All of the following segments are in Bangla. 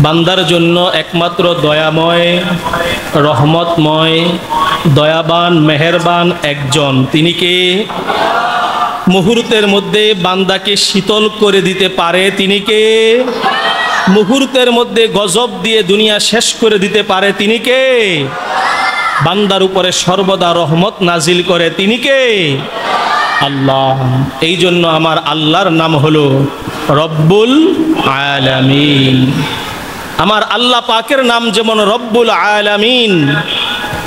বান্দার জন্য একমাত্র দয়াময়, রহমতময়, দয়াবান, মেহেরবান একজন। তিনি কে? মুহূর্তের মধ্যে বান্দাকে শীতল করে দিতে পারে। তিনি কে? মুহূর্তের মধ্যে গজব দিয়ে দুনিয়া শেষ করে দিতে পারে। তিনি কে? বান্দার উপরে সর্বদা রহমত নাজিল করে। তিনি কে? আল্লাহ। এই জন্য আমার আল্লাহর নাম হলো রব্বুল আলামিন। আমার আল্লাহ পাকের নাম যেমন রব্বুল আলামিন,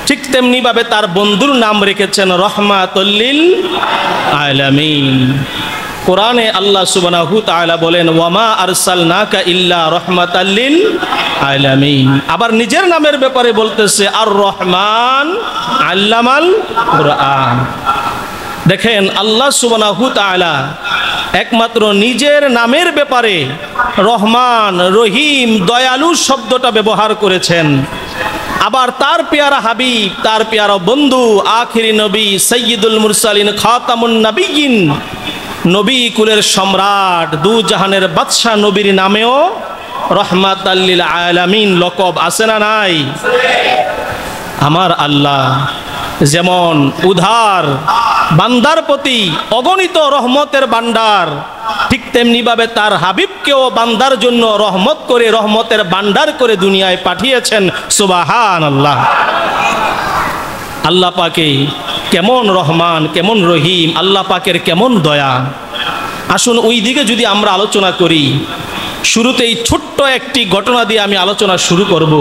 ঠিক তেমনি ভাবে তার বন্ধুর নাম রেখেছেন রহমাতুল লিল আলামিন। কোরআনে আল্লাহ সুবহানাহু তাআলা বলেন, ওয়ামা আরসালনাকা ইল্লা রাহমাতাল লিল আলামিন। আবার নিজের নামের ব্যাপারে বলতেছে আর রহমান আল্লামাল কুরআন। দেখেন আল্লাহ সুবহানাহু তাআলা একমাত্র নিজের নামের ব্যাপারে রহমান, রহিম, দয়ালু শব্দটা ব্যবহার করেছেন। আবার তার পেয়ারা হাবিব, তার পেয়ারা বন্ধু, আখিরি নবী, সাইয়্যিদুল মুরসালিন, খাতামুন নবিয়্যিন, নবী কুলের সম্রাট, দু জাহানের বাদশা নবীর নামেও রহমাতাল লিল আলামিন লকব আছে না নাই? আমার আল্লাহ যেমন উদার, বান্দার প্রতি অগণিত রহমতের ভান্ডার, ঠিক তেমনি ভাবে তার হাবিবকেও বান্দার জন্য রহমত করে, রহমতের ভান্ডার করে দুনিয়ায় পাঠিয়েছেন। সুবহানাল্লাহ। আল্লাহ পাকে কেমন রহমান, কেমন রহিম, আল্লাহ পাকের কেমন দয়া। আসুন ওই দিকে যদি আমরা আলোচনা করি। শুরুতেই ছোট্ট একটি ঘটনা দিয়ে আমি আলোচনা শুরু করব।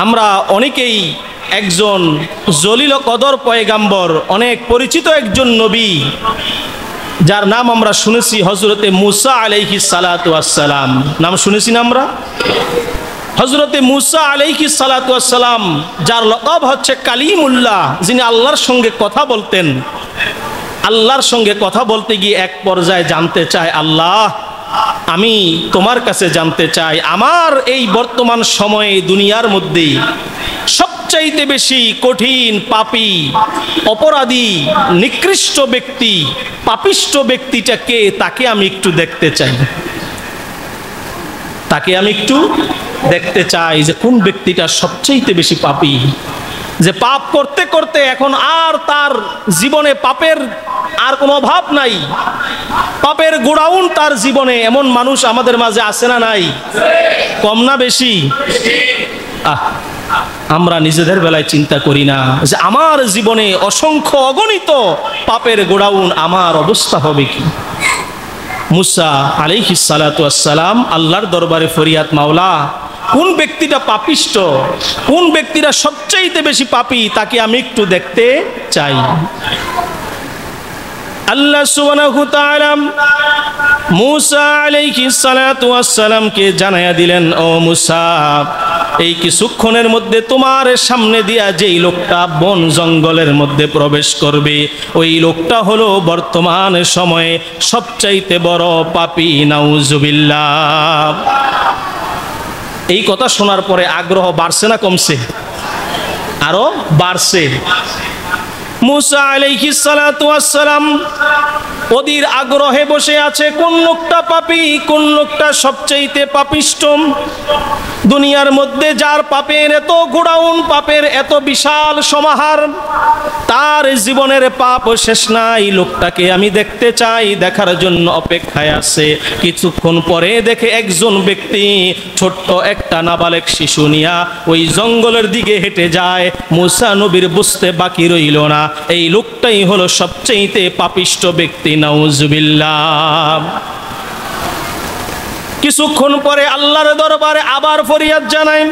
আমরা অনেকেই একজন জলিল কদর পয়গাম্বর, অনেক পরিচিত একজন নবী, যার নাম আমরা শুনেছি হযরতে মুসা আলাইহিস সালাতু ওয়াস সালাম। নাম শুনেছি না আমরা? হযরতে মুসা আলাইহিস সালাতু ওয়াস সালাম, যার লকব হচ্ছে কালিমুল্লাহ, যিনি আল্লাহর সঙ্গে কথা বলতেন। আল্লাহর সঙ্গে কথা বলতে গিয়ে এক পর্যায়ে জানতে চায়, আল্লাহ আমি তোমার কাছে জানতে চাই, আমার এই বর্তমান সময়ে দুনিয়ার মধ্যে সবচাইতে বেশি কঠিন পাপী, অপরাধী, নিকৃষ্ট ব্যক্তি, পাপিষ্ট ব্যক্তিটা কে? তাকে আমি একটু দেখতে চাই। তাকে আমি একটু দেখতে চাই যে কোন ব্যক্তিটা সবচাইতে বেশি পাপী, যে পাপ করতে করতে এখন আর তার জীবনে পাপের আর কোনো অভাব নাই, পাপের গোডাউন তার জীবনে। এমন মানুষ আমাদের মাঝে আছে না নাই? কম না বেশি? আমরা নিজেদের বেলায় চিন্তা করি না যে আমার জীবনে অসংখ্য অগণিত পাপের গোডাউন, আমার অবস্থা হবে কি? মুসা আলাইহিস সালাতু ওয়াস সালাম আল্লাহর দরবারে ফরিয়াদ, মাওলা কোন ব্যক্তিটা পাপিষ্ট, কোন ব্যক্তিটা সবচাইতে বেশি পাপী, তাকে আমি একটু দেখতে চাই। আল্লাহ সুবহানাহু তাআলা মুসা আলাইহিস সালাতু ওয়াস সালামকে জানায়া দিলেন, ও মুসা, এই কিছুক্ষণের মধ্যে তোমার সামনে দিয়া যেই লোকটা বন জঙ্গলের মধ্যে প্রবেশ করবে, ওই লোকটা হলো বর্তমান সময়ে সবচাইতে বড় পাপী। নাউজুবিল্লাহ। এই কথা শোনার পরে আগ্রহ বাড়ছে না কমছে? আরো বাড়ছে। মুসা আলাইহিস সালাতু ওয়াস সালাম অধীর আগ্রহে বসে আছে, কোন লোকটা পাপী, কোন লোকটা সবচাইতে পাপিষ্ট। দুনিয়ার মধ্যে যার পাপের এত গোডাউন, পাপের এত বিশাল সমাহার, তার জীবনের পাপ শেষ নাই, লোকটাকে আমি দেখতে চাই, দেখার জন্য অপেক্ষায় আছে। কিছুক্ষণ পরে দেখে একজন ব্যক্তি ছোট্ট একটা নাবালেক শিশু নিয়া ওই জঙ্গলের দিকে হেঁটে যায়। মুসা নবীর বুঝতে বাকি রইল না, এই লোকটাই হলো সবচেয়ে পাপিষ্ট ব্যক্তি। নাউজুবিল্লাহ। কিছুক্ষণ পরে আল্লাহর দরবারে আবার ফরিয়াদ জানাই,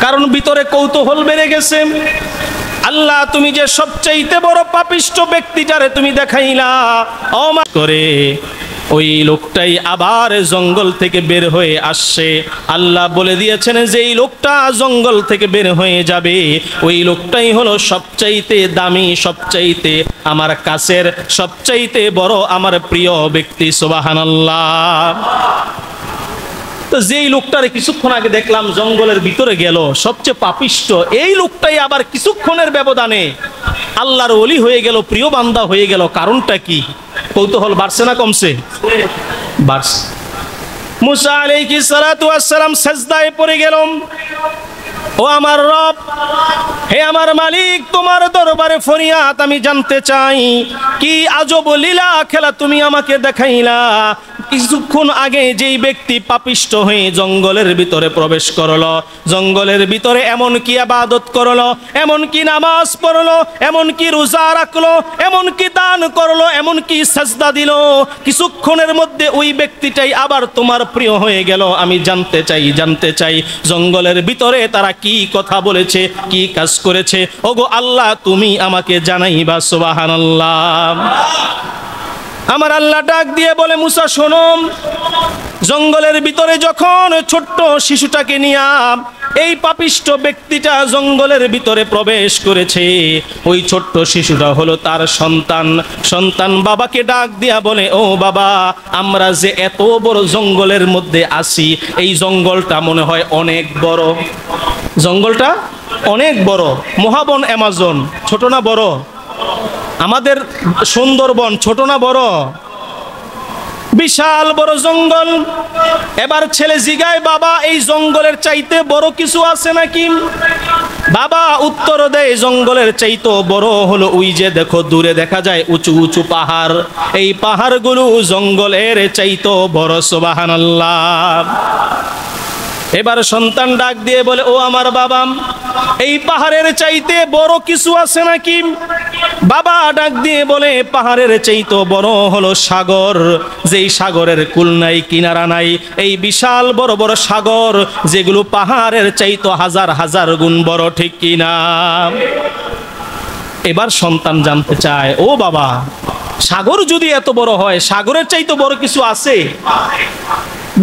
কারণ ভিতরে কৌতূহল বেড়ে গেছে। আল্লাহ, তুমি যে সবচাইতে বড় পাপিষ্ট ব্যক্তিটারে তুমি দেখাইলা, অমার করে ওই লোকটাই আবার জঙ্গল থেকে বের হয়ে আসছে। আল্লাহ বলে দিয়েছেন যে এই লোকটা জঙ্গল থেকে বের হয়ে যাবে, ওই লোকটাই হলো সবচাইতে দামি, সবচাইতে আমার কাছের, সবচাইতে বড় আমার প্রিয় ব্যক্তি। সুবহানাল্লাহ। তো যেই লোকটারে কিছুক্ষণ আগে দেখলাম জঙ্গলের ভিতরে গেল, সবচেয়ে পাপিষ্ট, এই লোকটাই আবার কিছুক্ষণের ব্যবধানে আল্লাহর ওলি হয়ে গেল, প্রিয় বান্দা হয়ে গেল। কারণটা কি? কৌতূহল বাড়ছে না কমছে? বাড়ছে। মুসা আলাইহিস সালাতু ওয়াস সালাম সিজদায় পড়ে গেলেন, ও আমার রব, হে আমার মালিক, তোমার দরবারে ফরিয়াদ আমি জানতে চাই, কি আজব লীলা খেলা তুমি আমাকে দেখাইলা। কিছুক্ষণ আগে যেই ব্যক্তি পাপিষ্ট হয়ে জঙ্গলের ভিতরে প্রবেশ করলো, জঙ্গলের ভিতরে এমন কি ইবাদত করলো, এমন কি নামাজ পড়লো, এমন কি রোজা রাখলো, এমন কি দান করলো, এমন কি সাজদা দিল, কিছুক্ষণের মধ্যে ওই ব্যক্তিটাই আবার তোমার প্রিয় হয়ে গেল। আমি জানতে চাই জঙ্গলের ভিতরে তারা কি কথা বলেছে, কি কাজ করেছে। ওগো আল্লাহ, তুমি আমাকে জানাইবা। সুবহানাল্লাহ। আমার আল্লাহ ডাক দিয়ে বলে, মুসা শোনো, জঙ্গলের ভিতরে যখন ছোট্ট শিশুটাকে নিয়ে এই পাপিষ্ট ব্যক্তিটা জঙ্গলের ভিতরে প্রবেশ করেছে, ওই ছোট্ট শিশুটা হলো তার সন্তান বাবাকে ডাক দিয়া বলে, ও বাবা, আমরা যে এত বড় জঙ্গলের মধ্যে আছি, এই জঙ্গলটা মনে হয় অনেক বড়, জঙ্গলটা অনেক বড়। মহাবন অ্যামাজন ছোট না বড়? আমাদের সুন্দরবন ছোট না বড়? বিশাল বড় জঙ্গল। এবার ছেলে জিগায়, বাবা, এই জঙ্গলের চাইতে বড় কিছু আছে নাকি? বাবা উত্তর দেয়, জঙ্গলের চাইতে বড় হলো ওই যে দেখো দূরে দেখা যায় উঁচু উঁচু পাহাড়, এই পাহাড়গুলো জঙ্গলের চাইতে বড়। সুবহানাল্লাহ। এবার সন্তান ডাক দিয়ে বলে, ও আমার বাবা, এই পাহাড়ের চাইতে বড় কিছু আছে নাকি? বাবা ডাক দিয়ে বলে, পাহাড়ের চাইতে বড় হলো সাগর, যেই সাগরের কুল নাই, কিনারা নাই। এই বিশাল বড় বড় সাগর, যেগুলো পাহাড়ের চাইতে হাজার হাজার গুণ বড়, ঠিক কিনা? এবার সন্তান জানতে চায়, ও বাবা, সাগর যদি এত বড় হয়, সাগরের চাইতে বড় কিছু আছে?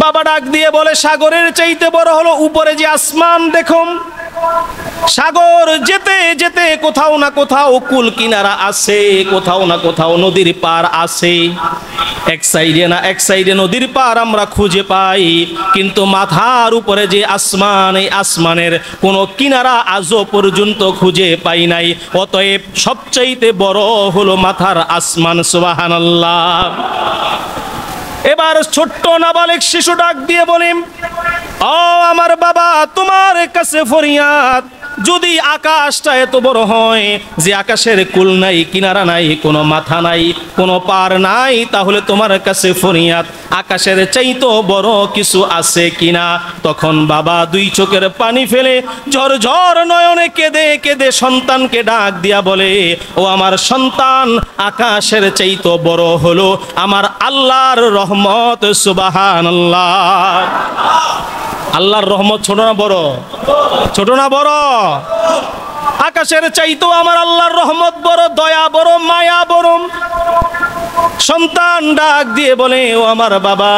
বাবা ডাক দিয়ে বলে, সাগরের চাইতে বড় হলো উপরে যে আসমান দেখো, সাগর যেতে যেতে কোথাও না কোথাও কুল কিনারা আছে, কোথাও না কোথাও নদীর পার আছে। এক সাইডে না এক সাইডে নদীর পার আমরা খুঁজে পাই, কিন্তু মাথার উপরে যে আসমান, এই আসমানের কোনো কিনারা আজও পর্যন্ত খুঁজে পাই নাই। অতএব সবচাইতে বড় হলো মাথার আসমান। সুবহানাল্লাহ। এবার ছোট্ট নাবালিক শিশু ডাক দিয়ে বলে, ও আমার বাবা, তোমার কাছে ফরিয়াদ, যদি আকাশটা এত বড় হয় যে আকাশের কুল নাই, কিনারা নাই, কোনো মাথা নাই, কোনো পার নাই, তাহলে তোমার কাছে ফরিয়াদ, আকাশের চাইতো বড় কিছু আছে কিনা? তখন বাবা দুই চোখের পানি ফেলে ঝরঝর নয়নে কেঁদে কেঁদে সন্তানকে ডাক দিয়া বলে, ও আমার সন্তান, আকাশের চাইতো বড় হলো আমার আল্লাহর রহমত। সুবহানাল্লাহ। আল্লাহর রহমত ছোট না বড়? ছোট না বড়? আকাশের চাইতো আমার আল্লাহর রহমত বড়, দয়া বড়, মায়া বড়। সন্তান ডাক দিয়ে বলে, ও আমার বাবা,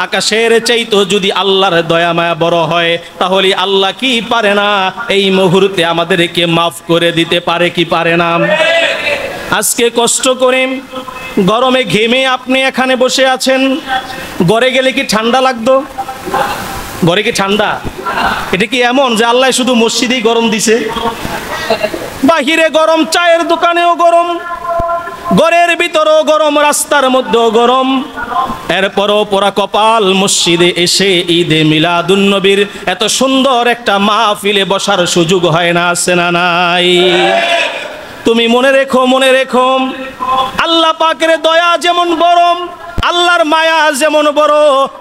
আকাশের চাইতো যদি আল্লাহর দয়া মায়া বড় হয়, তাহলে আল্লাহ কি পারে না এই মুহূর্তে আমাদেরকে মাফ করে দিতে? পারে কি পারে না? আজকে কষ্ট করে গরমে ঘেমে আপনি এখানে বসে আছেন, ঘরে গেলে কি ঠান্ডা লাগতো? ঘরে কি ঠান্ডা? এটা কি এমন যে আল্লাহ শুধু মসজিদেই গরম দিছে? বাহিরে গরম, চায়ের দোকানেও গরম, ঘরের ভিতরেও গরম, রাস্তার মধ্যেও গরম। এরপরও পোড়া কপাল মসজিদে এসে ঈদে মিলাদুন্নবীর এত সুন্দর একটা মাহফিলে বসার সুযোগ হয় না? আছে না নাই? তুমি মনে রেখো, আল্লাহ পাকের দয়া যেমন বড়, আল্লাহর মায়া যেমন বড়,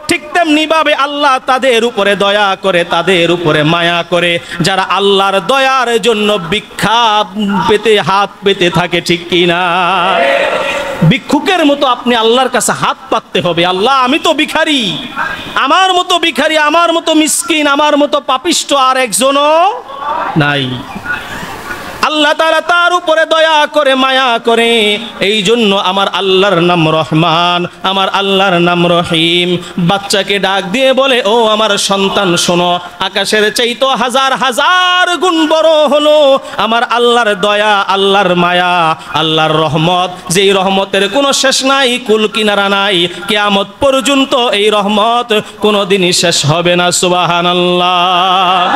ঠিক তেমনি ভাবে আল্লাহ তাদের উপরে দয়া করে, তাদের উপরে মায়া করে যারা আল্লাহর দয়ার জন্য ভিক্ষা পেতে, হাত পেতে থাকে, ঠিক কিনা? ভিক্ষুকের মতো আপনি আল্লাহর কাছে হাত পাততে হবে। আল্লাহ, আমি তো ভিখারি, আমার মতো ভিখারি, আমার মতো মিসকিন, আমার মতো পাপিষ্ট আর একজনও নাই। আল্লাহ তাআলা তার উপরে দয়া করে, মায়া করে। এই জন্য আমার আল্লাহর নাম রহমান, আমার আল্লাহর নাম রহিম। বাচ্চাকে ডাক দিয়ে বলে, ও আমার সন্তান শোনো, আকাশের চাইতো হাজার হাজার গুণ বড় হলো আমার আল্লাহর দয়া, আল্লাহর মায়া, আল্লাহর রহমত, যেই রহমতের কোনো শেষ নাই, কুল কিনারা নাই। কিয়ামত পর্যন্ত এই রহমত কোনোদিনই শেষ হবে না। সুবহানাল্লাহ।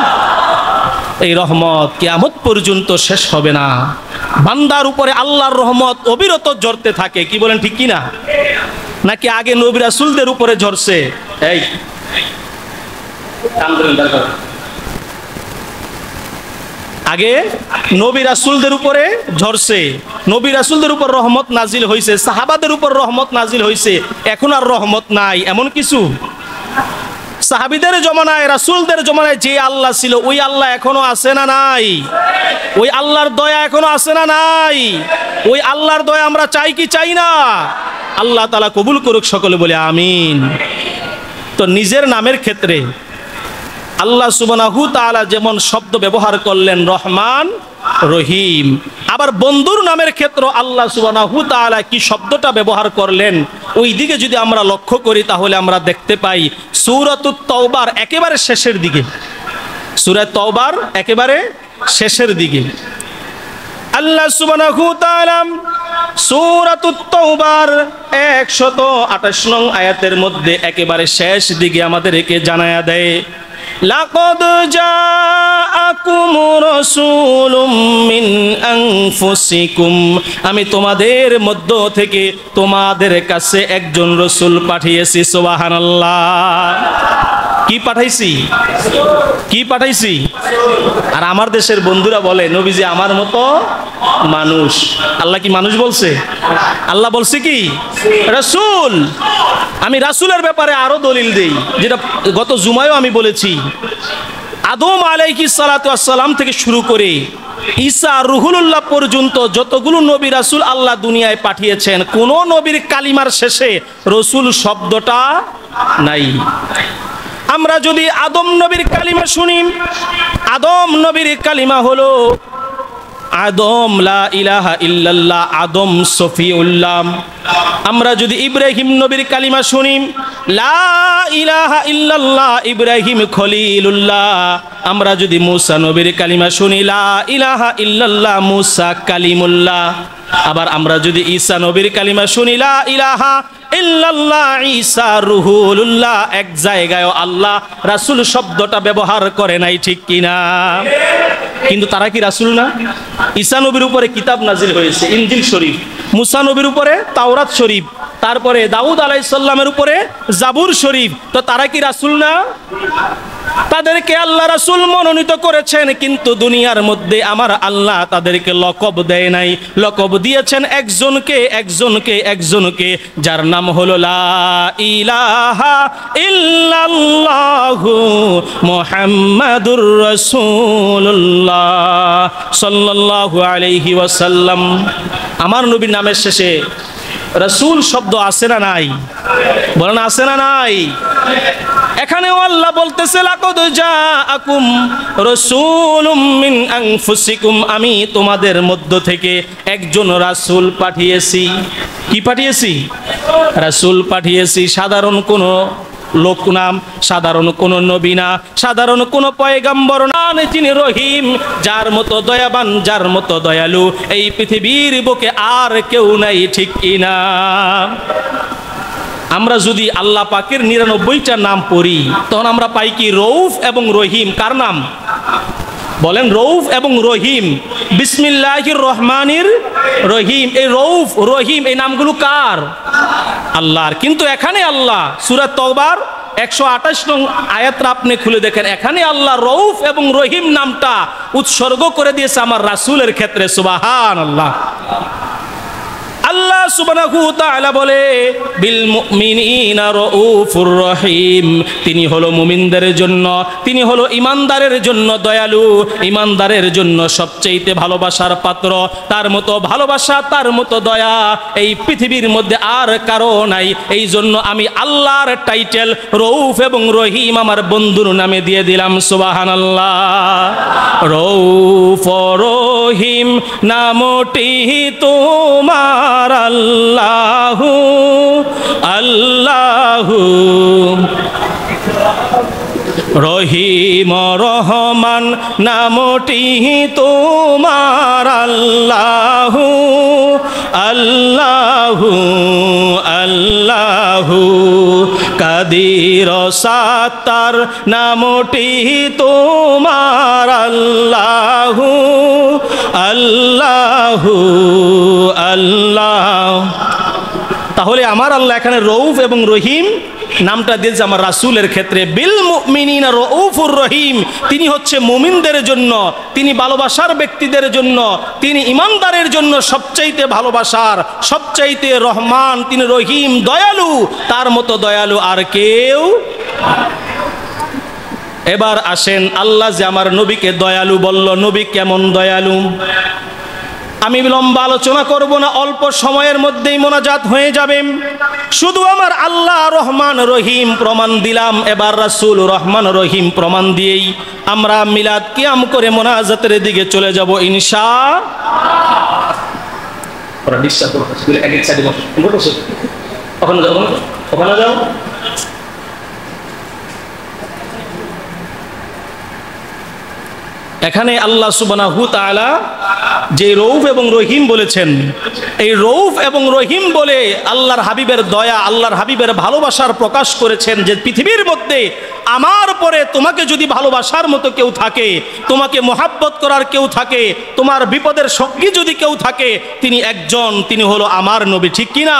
এই রহমত কিয়ামত পর্যন্ত শেষ হবে না। বান্দার উপরে আল্লাহর রহমত অবিরত ঝরতে থাকে। কি বলেন, ঠিক কিনা? নাকি আগে নবী রাসূলদের উপরে ঝরছে? এই আগে নবী রাসূলদের উপরে ঝরছে, নবী রাসূলদের উপর রহমত নাজিল হয়েছে, সাহাবাদের উপর রহমত নাজিল হয়েছে, এখন আর রহমত নাই এমন কিছু? সাহাবীদের জমানায়, রাসূলদের জমানায় যে আল্লাহ ছিল ওই আল্লাহ এখনো আছে না নাই? ওই আল্লাহর দয়া এখনো আছে না নাই? ওই আল্লাহর দয়া আমরা চাই কি চাই না? আল্লাহ তাআলা কবুল করুক, সকলে বলে আমিন। তো নিজের নামের ক্ষেত্রে আল্লাহ সুবহানাহু তাআলা যেমন শব্দ ব্যবহার করলেন রহমান, রহিম, আবার বন্ধুর নামের ক্ষেত্রে আল্লাহ সুবহানাহু তাআলা কি শব্দটা ব্যবহার করলেন ওই দিকে যদি আমরা লক্ষ্য করি তাহলে আমরা দেখতে পাই সূরাতুত তাওবার একেবারে শেষের দিকে, সূরা তাওবার একেবারে শেষের দিকে আল্লাহ সুবহানাহু তাআলা সূরাতুত তাওবার 128 নং আয়াতের মধ্যে একেবারে শেষ দিকে আমাদেরকে জানায়া দেয়, লাকাদ জাআকুম রাসূলুম মিন আনফুসিকুম, আমি তোমাদের মধ্য থেকে তোমাদের কাছে একজন রাসূল পাঠিয়েছি। সুবহানাল্লাহ। কি পাঠাইছি? কি পাঠাইছি? আর আমার দেশের বন্ধুরা বলে নবীজি আমার মতো মানুষ। আল্লাহ কি মানুষ বলছে? আল্লাহ বলছে কি রাসূল। আমি রাসূলের ব্যাপারে আরো দলিল দেই, যেটা গত জুমায়ও আমি বলেছি। আদম আলাইহিস সালাতু ওয়াস সালাম থেকে শুরু করে ঈসা রুহুল্লাহ পর্যন্ত যতগুলো নবী রাসূল আল্লাহ দুনিয়ায় পাঠিয়েছেন, কোন নবীর কালিমার শেষে রাসূল শব্দটা নাই। আমরা যদি আদম নবীর কালিমা শুনি, আদম নবীর কালিমা হলো আদম লা ইলাহা ইল্লাল্লাহ, আদম সফিউল্লাহ। আমরা যদি ইব্রাহিম নবীর কালিমা শুনি, লা ইলাহা ইল্লাল্লাহ, ইব্রাহিম খলিলুল্লাহ। আমরা যদি মুসা নবীর কালিমা শুনি, লা ইলাহা ইল্লাল্লাহ, মুসা কালিমুল্লাহ। আবার আমরা যদি ঈসা নবীর কালিমা শুনি, লা ইলাহা ইল্লাল্লাহ, ঈসা রুহুল্লাহ। এক জায়গায় আল্লাহ রাসূল শব্দটা ব্যবহার করে নাই, ঠিক কিনা? কিন্তু তারা কি রাসূল না? ঈসা নবীর উপরে কিতাব নাজিল হয়েছে, ইনজিল শরীফ। মুসা নবীর উপরে তাওরাত শরীফ, তারপরে দাউদ আলাইহিস সালামের উপরে জাবুর শরীফ। তো তারা কি রাসূল না? তাদেরকে আল্লাহ রাসূল মনোনীত করেছেন, কিন্তু দুনিয়ার মধ্যে আমার আল্লাহ তাদেরকে লকব দেয় নাই। লকব দিয়েছেন একজনকে, একজনকে, একজনকে, যার নাম হলো লা ইলাহা ইল্লাল্লাহু মুহাম্মাদুর রাসূলুল্লাহ সাল্লাল্লাহু আলাইহি ওয়াসাল্লাম। আমার নবীর নামের শেষে রাসূল শব্দ আছে না নাই? বলেন আছে না নাই? এখানেও আল্লাহ বলতেছে লাকাদ জাআকুম রাসূলুম মিন আনফুসিকুম, আমি তোমাদের মধ্য থেকে একজন রাসূল পাঠিয়েছি। কি পাঠিয়েছি? রাসূল পাঠিয়েছি। সাধারণ কোনো লোক নাম, সাধারণ কোন নবী না, সাধারণ কোন পয়গম্বর না। যিনি রহিম, যার মতো দয়াবান, যার মতো দয়ালু এই পৃথিবীর বুকে আর কেউ নাই, ঠিক কিনা? আমরা যদি আল্লাহ পাকের 99টা নাম পড়ি তখন আমরা পাই কি রউফ এবং রহিম। কার নাম বলেন? রউফ এবং রহিম। বিসমিল্লাহির রহমানির রহিম, এই রউফ রহিম এই নামগুলো কার? আল্লাহর। কিন্তু এখানে আল্লাহ সূরা তাওবার 128 নং আয়াতটা আপনি খুলে দেখেন, এখানে আল্লাহ রউফ এবং রহিম নামটা উৎসর্গ করে দিয়েছে আমার রাসূলের ক্ষেত্রে। সুবহানাল্লাহ। আল্লাহ সুবহানাহু ওয়া তাআলা বলে বিল মুমিনিনা রাউফুর রহিম, তিনি হলো মুমিনদের জন্য, তিনি হলো ঈমানদারের জন্য দয়ালু, ঈমানদারের জন্য সবচেয়ে ভালোবাসার পাত্র। তার মতো ভালোবাসা, তার মতো দয়া এই পৃথিবীর মধ্যে আর কারো নাই। এই জন্য আমি আল্লাহর টাইটেল রউফ এবং রহিম আমার বন্ধুর নামে দিয়ে দিলাম। সুবহানাল্লাহ। রউফ রহিম নামটি তোমার আল্লাহু আল্লাহু, রহিম রহমান নামটি তোমার আল্লাহু আল্লাহু আল্লাহু, কাদির সাত্তার নামটি তোমার আল্লাহু আল্লাহু আল্লাহ। তাহলে আমার আল্লাহ এখানে রউফ এবং রহিম নামটা দিয়েছে আমার রাসূলের ক্ষেত্রে। বিল মুমিনিনা রউফুর রহিম, তিনি হচ্ছে মুমিনদের জন্য, তিনি ভালোবাসার ব্যক্তিদের জন্য, তিনি ইমানদারের জন্য সবচাইতে ভালোবাসার, সবচাইতে রহমান, তিনি রহিম, দয়ালু, তার মতো দয়ালু আর কেউ। এবার আসেন, আল্লাহ যে আমার নবীকে দয়ালু বলল, নবী কেমন দয়ালু আমি লম্বা আলোচনা করব না, অল্প সময়ের মধ্যেই মোনাজাত হয়ে যাবে। শুধু আমার আল্লাহ রহমান রহিম প্রমাণ দিলাম, এবার রাসূল রহমান রহিম প্রমাণ দিয়েই আমরা মিলাদ কিয়াম করে মোনাজাতের দিকে চলে যাব ইনশাআল্লাহ। এখানে আল্লাহ সুবহানাহু তাআলা যে রউফ এবং রহিম বলেছেন, এই রউফ এবং রহিম বলে আল্লাহর হাবিবের দয়া, আল্লাহর হাবিবের ভালোবাসার প্রকাশ করেছেন যে পৃথিবীর মধ্যে আমার পরে তোমাকে যদি ভালোবাসার মতো কেউ থাকে, তোমাকে মোহাব্বত করার কেউ থাকে, তোমার বিপদের সঙ্গী যদি কেউ থাকে, তিনি একজন, তিনি হলো আমার নবী। ঠিক কিনা?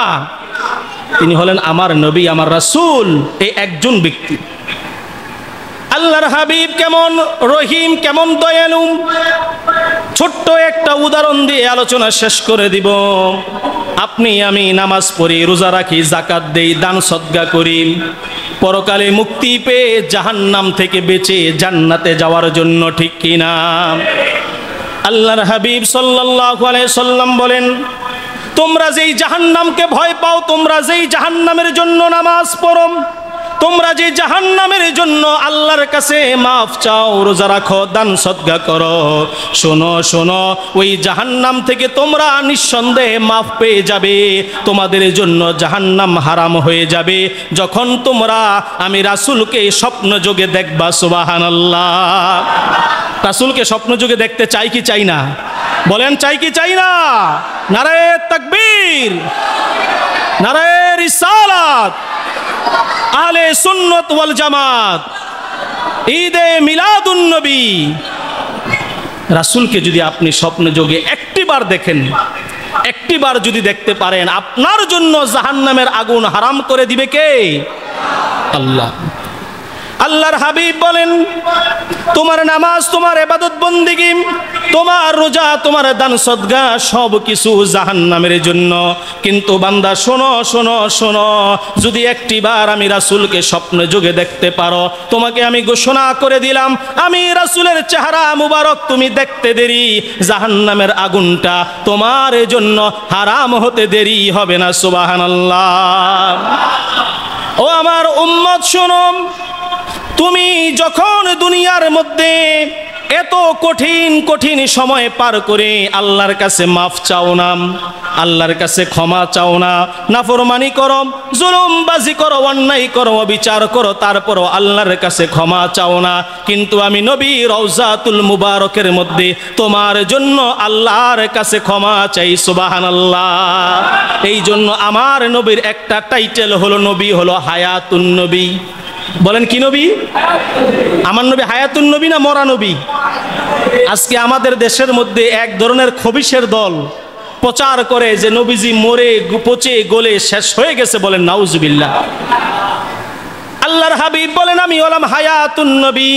তিনি হলেন আমার নবী, আমার রাসূল, এই একজন ব্যক্তি। আল্লাহর হাবিব কেমন রহিম, কেমন দয়ালু, ছোট্ট একটা উদাহরণ দিয়ে আলোচনা শেষ করে দিব। আপনি আমি নামাজ পড়ি, রোজা রাখি, যাকাত দেই, দান সদকা করি, পরকালে মুক্তি পেয়ে জাহান্নাম থেকে বেঁচে জান্নাতে যাওয়ার জন্য। ঠিক কিনা? আল্লাহর হাবিব সাল্লাল্লাহু আলাইহি সাল্লাম বলেন, তোমরা যেই জাহান্নামকে ভয় পাও, তোমরা যেই জাহান্নামের জন্য নামাজ পড়ো, তোমরা যে জাহান্নামের জন্য আল্লাহর কাছে মাফ চাও, রোজা রাখো, দান সদকা করো, শোনো শোনো, ওই জাহান্নাম থেকে তোমরা নিঃসন্দেহে মাফ পেয়ে যাবে। তোমাদের জন্য জাহান্নাম হারাম হয়ে যাবে যখন তোমরা আমি রাসূলকে স্বপ্ন যোগে দেখবা। সুবহানাল্লাহ। রাসূলকে স্বপ্ন যোগে দেখতে চাই কি চাই না? বলেন, চাই কি চাই না? নারায়ে তাকবীর, নারায়ে রিসালাত, আহলে সুন্নাত ওয়াল জামাত, ঈদে মিলাদুন নবী। রাসূলকে যদি আপনি স্বপ্ন যোগে একটিবার দেখেন, একটিবার যদি দেখতে পারেন, আপনার জন্য জাহান্নামের আগুন হারাম করে দিবে কে? আল্লাহ। আল্লাহর হাবিব বলেন, তোমার নামাজ, তোমার ইবাদত বন্দেগী, তোমার রোজা, তোমার দান সদকা সব কিছু জাহান্নামের জন্য। কিন্তু বান্দা শোনো শোনো শোনো, যদি একটিবার আমি রাসূলকে স্বপ্ন যোগে দেখতে পারো, তোমাকে আমি ঘোষণা করে দিলাম, আমি রাসূলের চেহারা মুবারক তুমি দেখতে দেরি, জাহান্নামের আগুনটা তোমার জন্য হারাম হতে দেরি হবে না। সুবহানাল্লাহ। ও আমার উম্মত শোনো, তুমি যখন দুনিয়ার মধ্যে এত কঠিন কঠিন সময় পার করে আল্লাহর কাছে মাফ চাও না, আল্লাহর কাছে ক্ষমা চাও না, নাফরমানি করো, জুলুমবাজি করো, অন্যায় করো, বিচার করো, তারপরও আল্লাহর কাছে ক্ষমা চাও না, কিন্তু আমি নবী রওজাতুল মুবারকের মধ্যে তোমার জন্য আল্লাহর কাছে ক্ষমা চাই। সুবহানাল্লাহ। এই জন্য আমার নবীর একটা টাইটেল হলো, নবী হলো হায়াতুন নবী। বলেন, কি নবী? আমার নবী হায়াতুন নবী না মরা নবী? আজকে আমাদের দেশের মধ্যে এক ধরনের খবিশের দল প্রচার করে যে নবীজি মরে পচে গলে শেষ হয়ে গেছে। বলেন নাউজুবিল্লাহ। আল্লাহর হাবিব বলেন, আমি হলাম হায়াতুন নবী,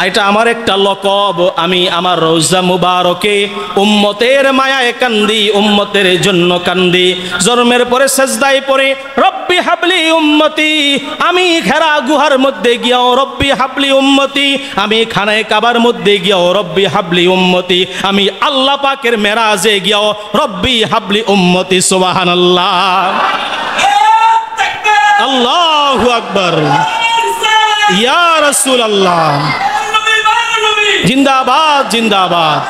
এটা আমার একটা লকব। আমি আমার রওজা মুবারকে উম্মতের মায়ায় কান্দি, উম্মতের জন্য কান্দি। জন্মের পরে সেজদায় পড়ে রব্বি হাবলি উম্মতি, আমি ঘেরা গুহার মধ্যে গিয়াও রব্বি হাবলি উম্মতি, আমি খানায় কাবার মধ্যে গিয়াও রব্বি হাবলি উম্মতি, আমি আল্লাহ পাকের মেরাজে গিয়াও রব্বি হাবলি উম্মতি। সুবহানাল্লাহ। আল্লাহু আকবার। ইয়া রাসূলুল্লাহ, জিন্দাবাদ জিন্দাবাদ।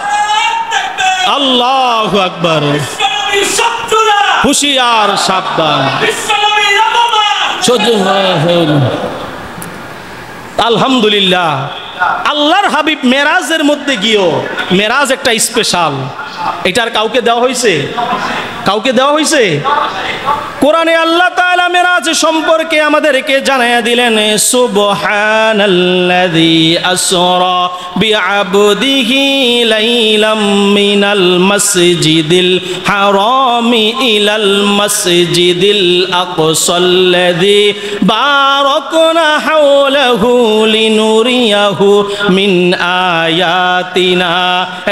আল্লাহু আকবার। হুশিয়ার, সাবধান। আলহামদুলিল্লাহ। আল্লাহর হাবিব মেরাজের মধ্যে গিয়েও, মেরাজ একটা স্পেশাল, এটার কাউকে দেওয়া হয়েছে? কাউকে দেওয়া হয়েছে? কোরআনে আল্লাহ তাআলা মেরাজ সম্পর্কে আমাদেরকে জানায়া দিলেন, সুবহানাল্লাযী আসরা বিআবদিহি লাইলাম মিনাল মাসজিদিল হারামি ইলাল মাসজিদিল আকসাল্লাযী বারাকনা হাওলাহু লিনুরিয়াহু মিন আয়াতিনা।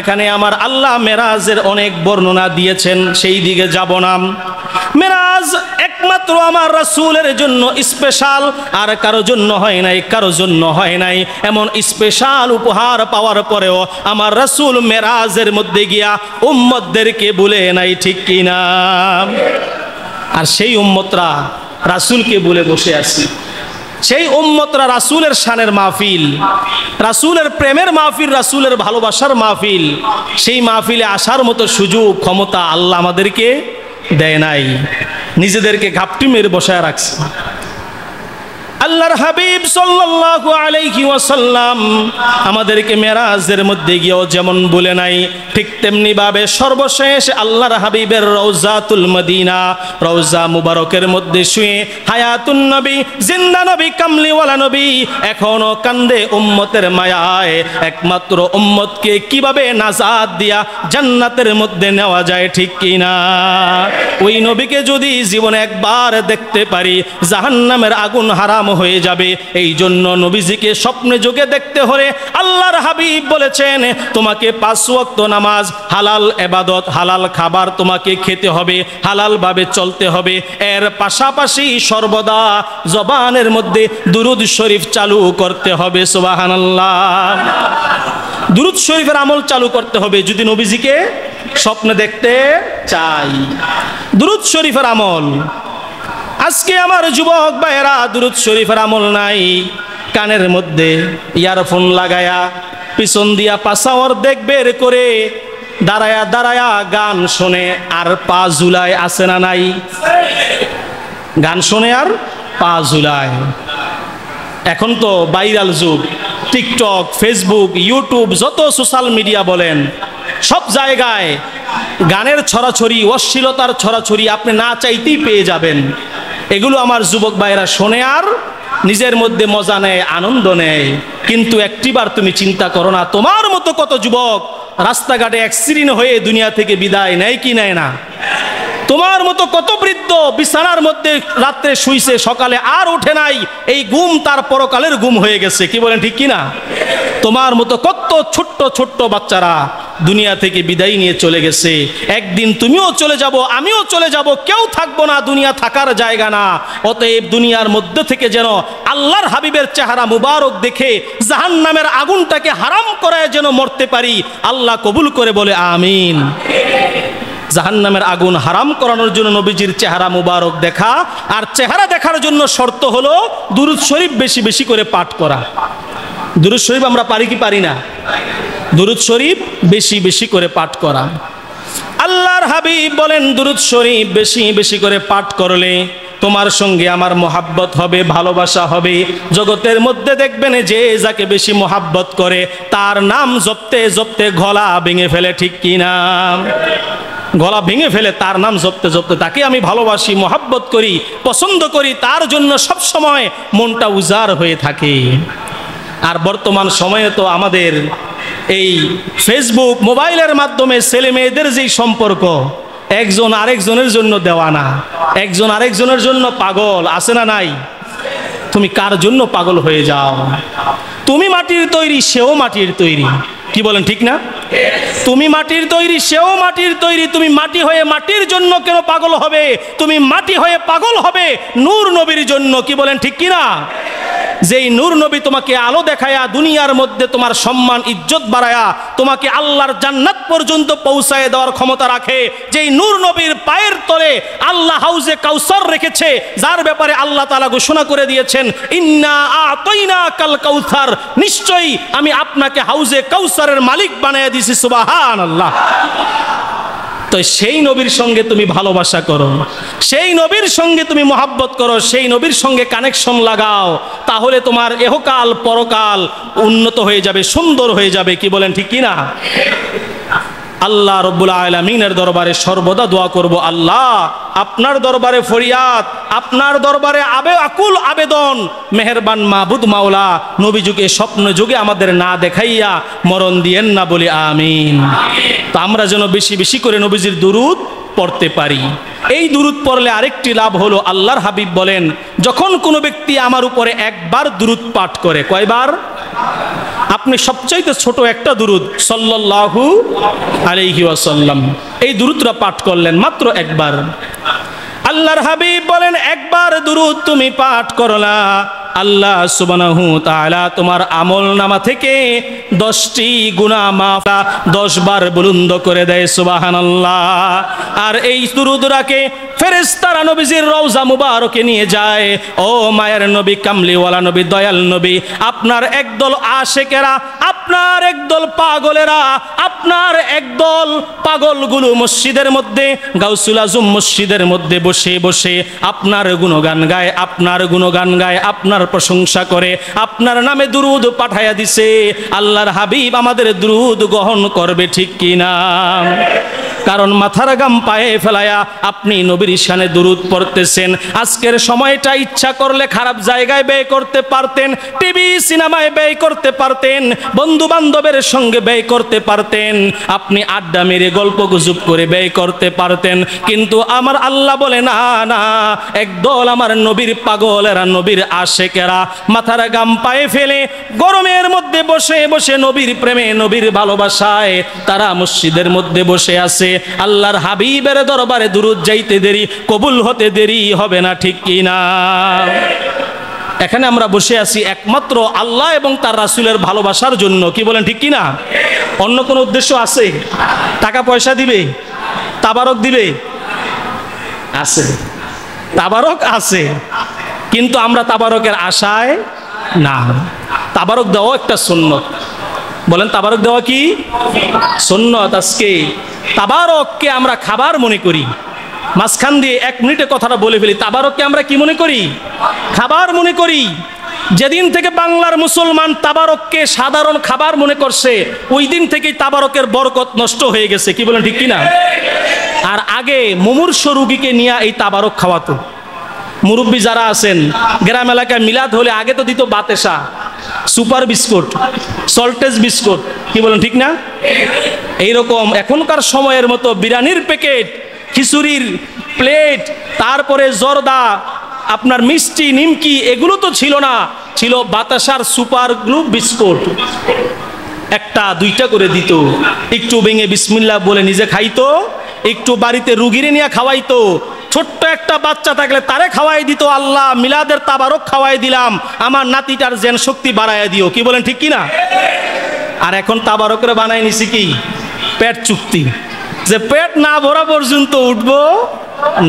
এখানে আমার আল্লাহ মেরাজের অনেক বর্ণনা দিয়েছেন, সেই দিকে যাব না। মেরাজ একমাত্র আমার রাসূলের জন্য স্পেশাল, আর কারো জন্য হয় নাই, কারো জন্য হয় নাই। এমন স্পেশাল উপহার পাওয়ার পরেও আমার রাসূল মেরাজের মধ্যে গিয়া উম্মতদেরকে বলে নাই, ঠিক কিনা? আর সেই উম্মতরা রাসূলকে বলে বসে আছে। সেই উম্মতরা রাসূলের শানের মাহফিল, রাসূলের প্রেমের মাহফিল, রাসূলের ভালোবাসার মাহফিল, সেই মাহফিলে আসার মতো সুযোগ ক্ষমতা আল্লাহ আমাদেরকে দেয় নাই, নিজেদেরকে ঘাপটি মেরে বসায় রাখছে। আল্লাহর হাবিব সাল্লাল্লাহু আলাইহি ওয়াসাল্লাম আমাদেরকে মেরাজের মধ্যে গিয়েও যেমন বলে নাই, ঠিক তেমনি ভাবে সর্বশেষ আল্লাহর হাবিবের রওজাতুল মদিনা, রওজা মুবারকের মধ্যে শুয়ে হায়াতুন নবী, জিন্দা নবী, কামলিওয়ালা নবী এখনো কান্দে উম্মতের মায়ায়। একমাত্র উম্মতকে কিভাবে নাজাত দিয়া জান্নাতের মধ্যে নেওয়া যায়, ঠিক কিনা? ওই নবীকে যদি জীবনে একবার দেখতে পারি, জাহান্নামের আগুন হারাম হয়ে যাবে। এই জন্য নবীজিকে স্বপ্নে যোগে দেখতে হলে আল্লাহর হাবিব বলেছেন, তোমাকে 5 ওয়াক্ত নামাজ, হালাল ইবাদত, হালাল খাবার তোমাকে খেতে হবে, হালাল ভাবে চলতে হবে। এর পাশাপাশি সর্বদা জবানের মধ্যে দুরূদ শরীফ চালু করতে হবে। সুবহানাল্লাহ। দুরূদ শরীফের আমল চালু করতে হবে যদি নবীজিকে স্বপ্নে দেখতে চাই। দুরূদ শরীফের আমল। আজকে আমার যুবক ভাইয়েরা দুরূদ শরীফের আমল নাই, কানের মধ্যে ইয়ারফোন লাগায়া পিছন দিয়া পাসাওয়ার দেখ বের করে দাঁড়ায়া দাঁড়ায়া গান শোনে আর পা ঝুলায়, আছে না নাই? গান শোনে আর পা ঝুলায়। এখন তো ভাইরাল যুগ, টিকটক, ফেসবুক, ইউটিউব, যত সোশ্যাল মিডিয়া বলেন, সব জায়গায় গানের ছড়াছড়ি, অশ্লীলতার ছড়াছড়ি আপনি না চাইতেই পেয়ে যাবেন। এগুলো আমার যুবক ভাইরা শোনে আর নিজের মধ্যে মজা নেয়, আনন্দ নেয়। কিন্তু একটিবার তুমি চিন্তা করো না, তোমার মতো কত যুবক রাস্তাঘাটে অ্যাক্সিডেন্ট হয়ে দুনিয়া থেকে বিদায় নেয় কি নেয় না? তোমার মতো কত বৃদ্ধ বিছানার মধ্যে রাত্রে শুইছে, সকালে আর ওঠে নাই, এই ঘুম তার পরকালের ঘুম হয়ে গেছে, কি বলেন ঠিক কিনা? তোমার মতো কত ছোট্ট ছোট্ট বাচ্চারা দুনিয়া থেকে বিদায় নিয়ে চলে গেছে। একদিন তুমিও চলে যাব, আমিও চলে যাব, কেউ থাকবো না, দুনিয়া থাকার জায়গা না। অতএব দুনিয়ার মধ্যে থেকে যেন আল্লাহর হাবিবের চেহারা মুবারক দেখে জাহান্নামের আগুনটাকে হারাম করায় যেন মরতে পারি, আল্লাহ কবুল করে বলে আমিন। জাহান্নামের আগুন হারাম করানোর জন্য নবীজির চেহারা মুবারক দেখা, আর চেহারা দেখার জন্য শর্ত হলো দুরূদ শরীফ বেশি বেশি করে পাঠ করা। দুরূদ শরীফ আমরা পারি কি পারি না? দুরূদ শরীফ বেশি বেশি করে পাঠ করা। আল্লাহর হাবিব বলেন, দুরূদ শরীফ বেশি বেশি করে পাঠ করলে তোমার সঙ্গে আমার মোহাব্বত হবে, ভালোবাসা হবে। জগতের মধ্যে দেখবেন যে যাকে বেশি মোহাব্বত করে তার নাম জপতে জপতে গলা ভেঙে ফেলে, ঠিক কিনা? গলা ভেঙে ফেলে তার নাম জপতে জপতে। তাকে আমি ভালোবাসি, মোহাব্বত করি, পছন্দ করি, তার জন্য সব সময় মনটা উজাড় হয়ে থাকে। আর বর্তমান সময়ে তো আমাদের এই ফেসবুক, মোবাইলের মাধ্যমে ছেলে মেয়েদের যেই সম্পর্ক, একজন আরেকজনের জন্য দেওয়ানা, একজন আরেকজনের জন্য পাগল, আছে না নাই? তুমি কার জন্য পাগল হয়ে যাও? তুমি মাটির তৈরি, সেও মাটির তৈরি, কি বলেন ঠিক না? তুমি মাটির তৈরি, সেও মাটির তৈরি। তুমি মাটি হয়ে মাটির জন্য কেন পাগল হবে? তুমি মাটি হয়ে পাগল হবে নূর নবীর জন্য, কি বলেন ঠিক কিনা? যেই নূর নবী তোমাকে আলো দেখায়া দুনিয়ার মধ্যে তোমার সম্মান ইজ্জত বাড়ায়া তোমাকে আল্লাহর জান্নাত পর্যন্ত পৌঁছায় দেওয়ার ক্ষমতা রাখে, যেই নূর নবীর পায়ের তলে আল্লাহ হাউজে কাউসার রেখেছে, যার ব্যাপারে আল্লাহ তাআলা ঘোষণা করে দিয়েছেন, ইন্না আতাইনাকাল কাউসার, নিশ্চয়ই আমি আপনাকে হাউজে কাউসারের মালিক বানিয়ে দিয়েছি। সুবহানাল্লাহ। তো সেই নবীর সঙ্গে তুমি ভালোবাসা করো, সেই নবীর সঙ্গে তুমি মোহাব্বত করো, সেই নবীর সঙ্গে কানেকশন লাগাও, তাহলে তোমার এহকাল পরকাল উন্নত হয়ে যাবে, সুন্দর হয়ে যাবে, কি বলেন ঠিক কিনা? আল্লাহ রব্বুল আলামিনের দরবারে সর্বদা দোয়া করব, আল্লাহ আপনার দরবারে ফরিয়াদ, আপনার দরবারে আকুল আবেদন, মেহেরবান মাবুদ মাওলা নবী যুগে স্বপ্ন যুগে আমাদের না দেখাইয়া মরণ দিয়েন না, বলি আমিন। তো আমরা যেন বেশি বেশি করে নবীজির দুরূদ পড়তে পারি। এই দুরূদ পড়লে আরেকটি লাভ হলো, আল্লাহর হাবিব বলেন, যখন কোনো ব্যক্তি আমার উপরে একবার দুরূদ পাঠ করে, কয়বার? আপনি সবচাইতে ছোট একটা দুরূদ সাল্লাল্লাহু আলাইহি ওয়াসাল্লাম, এই দুরূদটা পাঠ করলেন মাত্র একবার। আল্লাহর হাবিব বলেন, একবার দুরূদ তুমি পাঠ করলা, আল্লাহ সুবহানাহু তাআলা তোমার আমল নামা থেকে 10টি গুনাহ মাফ 10 বার বুলন্দ করে দেয়, সুবহানাল্লাহ। আর এই দুরূদটাকে ফেরেশতারা নবীজির রওজা মুবারকে নিয়ে যায়। ও মায়ের নবী, কামলিওয়ালা নবী, দয়াল নবী, আপনার একদল আশেকেরা, আপনার একদল পাগলেরা, আপনার একদল পাগলগুলো মসজিদের মধ্যে, গাউসুল আজম মসজিদের মধ্যে বসে বসে আপনার গুণগান গায়, আপনার গুণগান গায়, আপনার প্রশংসা করে, আপনার নামে দুরূদ পাঠায়া দিছে। আল্লাহর হাবিব আমাদের দুরূদ গ্রহণ করবে, ঠিক কিনা? কারণ মাথার গাম পায়ে ফেলায়া আপনি নবীর শানে দুরূদ পড়তেছেন। আজকের সময়টা ইচ্ছা করলে খারাপ জায়গায় ব্যয় করতে পারতেন, টিভি সিনেমায় ব্যয় করতে পারতেন, বন্ধু বান্ধবের সঙ্গে ব্যয় করতে পারতেন, আপনি আড্ডা মেরে গল্প গুজব করে ব্যয় করতে পারতেন। কিন্তু আমার আল্লাহ বলে, না না, একদল আমার নবীর পাগলেরা, নবীর আশেকেরা মাথার গাম পায়ে ফেলে গরমের মধ্যে বসে বসে নবীর প্রেমে, নবীর ভালোবাসায় তারা মসজিদের মধ্যে বসে আছে। আল্লাহর হাবিবের দরবারে দুরূদ যাইতে দেরি, কবুল হতে দেরি হবে না, ঠিক কিনা? এখানে আমরা বসে আছি একমাত্র আল্লাহ এবং তার রাসূলের ভালোবাসার জন্য, কি বলেন, ঠিক কিনা? অন্য কোনো উদ্দেশ্য আছে? টাকা পয়সা দিবে, তাবারক দিবে, আছে, তাবারক আছে, কিন্তু আমরা তাবারকের আশায় না। তাবারক দেওয়া একটা সুন্নত, বলেন তাবারক দেওয়া কি সুন্নত? আজকে তাবারককে আমরা খাবার মনে করি। মাঝখান দিয়ে 1 মিনিটে কথাটা বলে ফেলি, তাবারককে আমরা কি মনে করি? খাবার মনে করি। যেদিন থেকে বাংলার মুসলমান তাবারককে সাধারণ খাবার মনে করছে, ওই দিন থেকেই তাবারকের বরকত নষ্ট হয়ে গেছে, কি বলেন, ঠিক কিনা? আর আগে মুমূর্ষু রোগীকে নিয়ে এই তাবারক খাওয়াতো। মুরব্বী যারা আছেন গ্রাম এলাকায় মিলাদ হলে আগে তো দিত বাতেসা, সুপার বিস্কুট, সল্টেজ বিস্কুট, কি বলেন, ঠিক না? এইরকম এখনকার সময়ের মতো বিরিয়ানির প্যাকেট, খিচুড়ির প্লেট, তারপরে জর্দা, আপনার মিষ্টি, নিমকি, এগুলো তো ছিল না। ছিল বাতাসার সুপার গ্লু বিস্কুট, 1টা 2টা করে দিত। একটু ভেঙে বিসমিল্লাহ বলে নিজে খাইতো, একটু বাড়িতে রুগীরে নিয়ে খাওয়াইতো। ছোট্ট একটা বাচ্চা থাকলে তারে খাওয়াই দিত, আল্লাহ মিলাদের তাবারক খাওয়াই দিলাম, আমার নাতিটার জেন শক্তি বাড়াইয়া দিও, কি বলেন, ঠিক কিনা? আর এখন তাবারকের বানাই নিছি কি পেট চুক্তি, যে পেট না ভরা পর্যন্ত উঠবো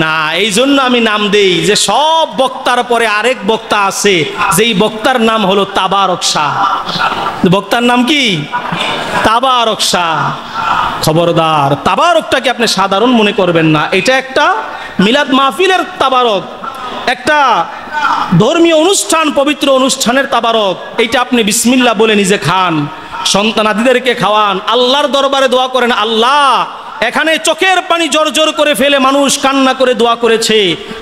না। এই জন্য আমি নাম দেই যে সব বক্তার পরে আরেক বক্তা আছে, যেই বক্তার নাম হলো তাবারক শাহ। বক্তার নাম কি? তাবারক শাহ। খবরদার, তাবারকটাকে আপনি সাধারণ মনে করবেন না। এটা একটা মিলাদ মাহফিলের তাবারক, একটা ধর্মীয় অনুষ্ঠান, পবিত্র অনুষ্ঠানের তাবারক। এইটা আপনি বিসমিল্লাহ বলে নিজে খান, সন্তানাদিদেরকে খাওয়ান, আল্লাহর দরবারে দোয়া করেন, আল্লাহ এখানে চোখের পানি জর্জর করে ফেলে মানুষ কান্না করে দোয়া করেছে,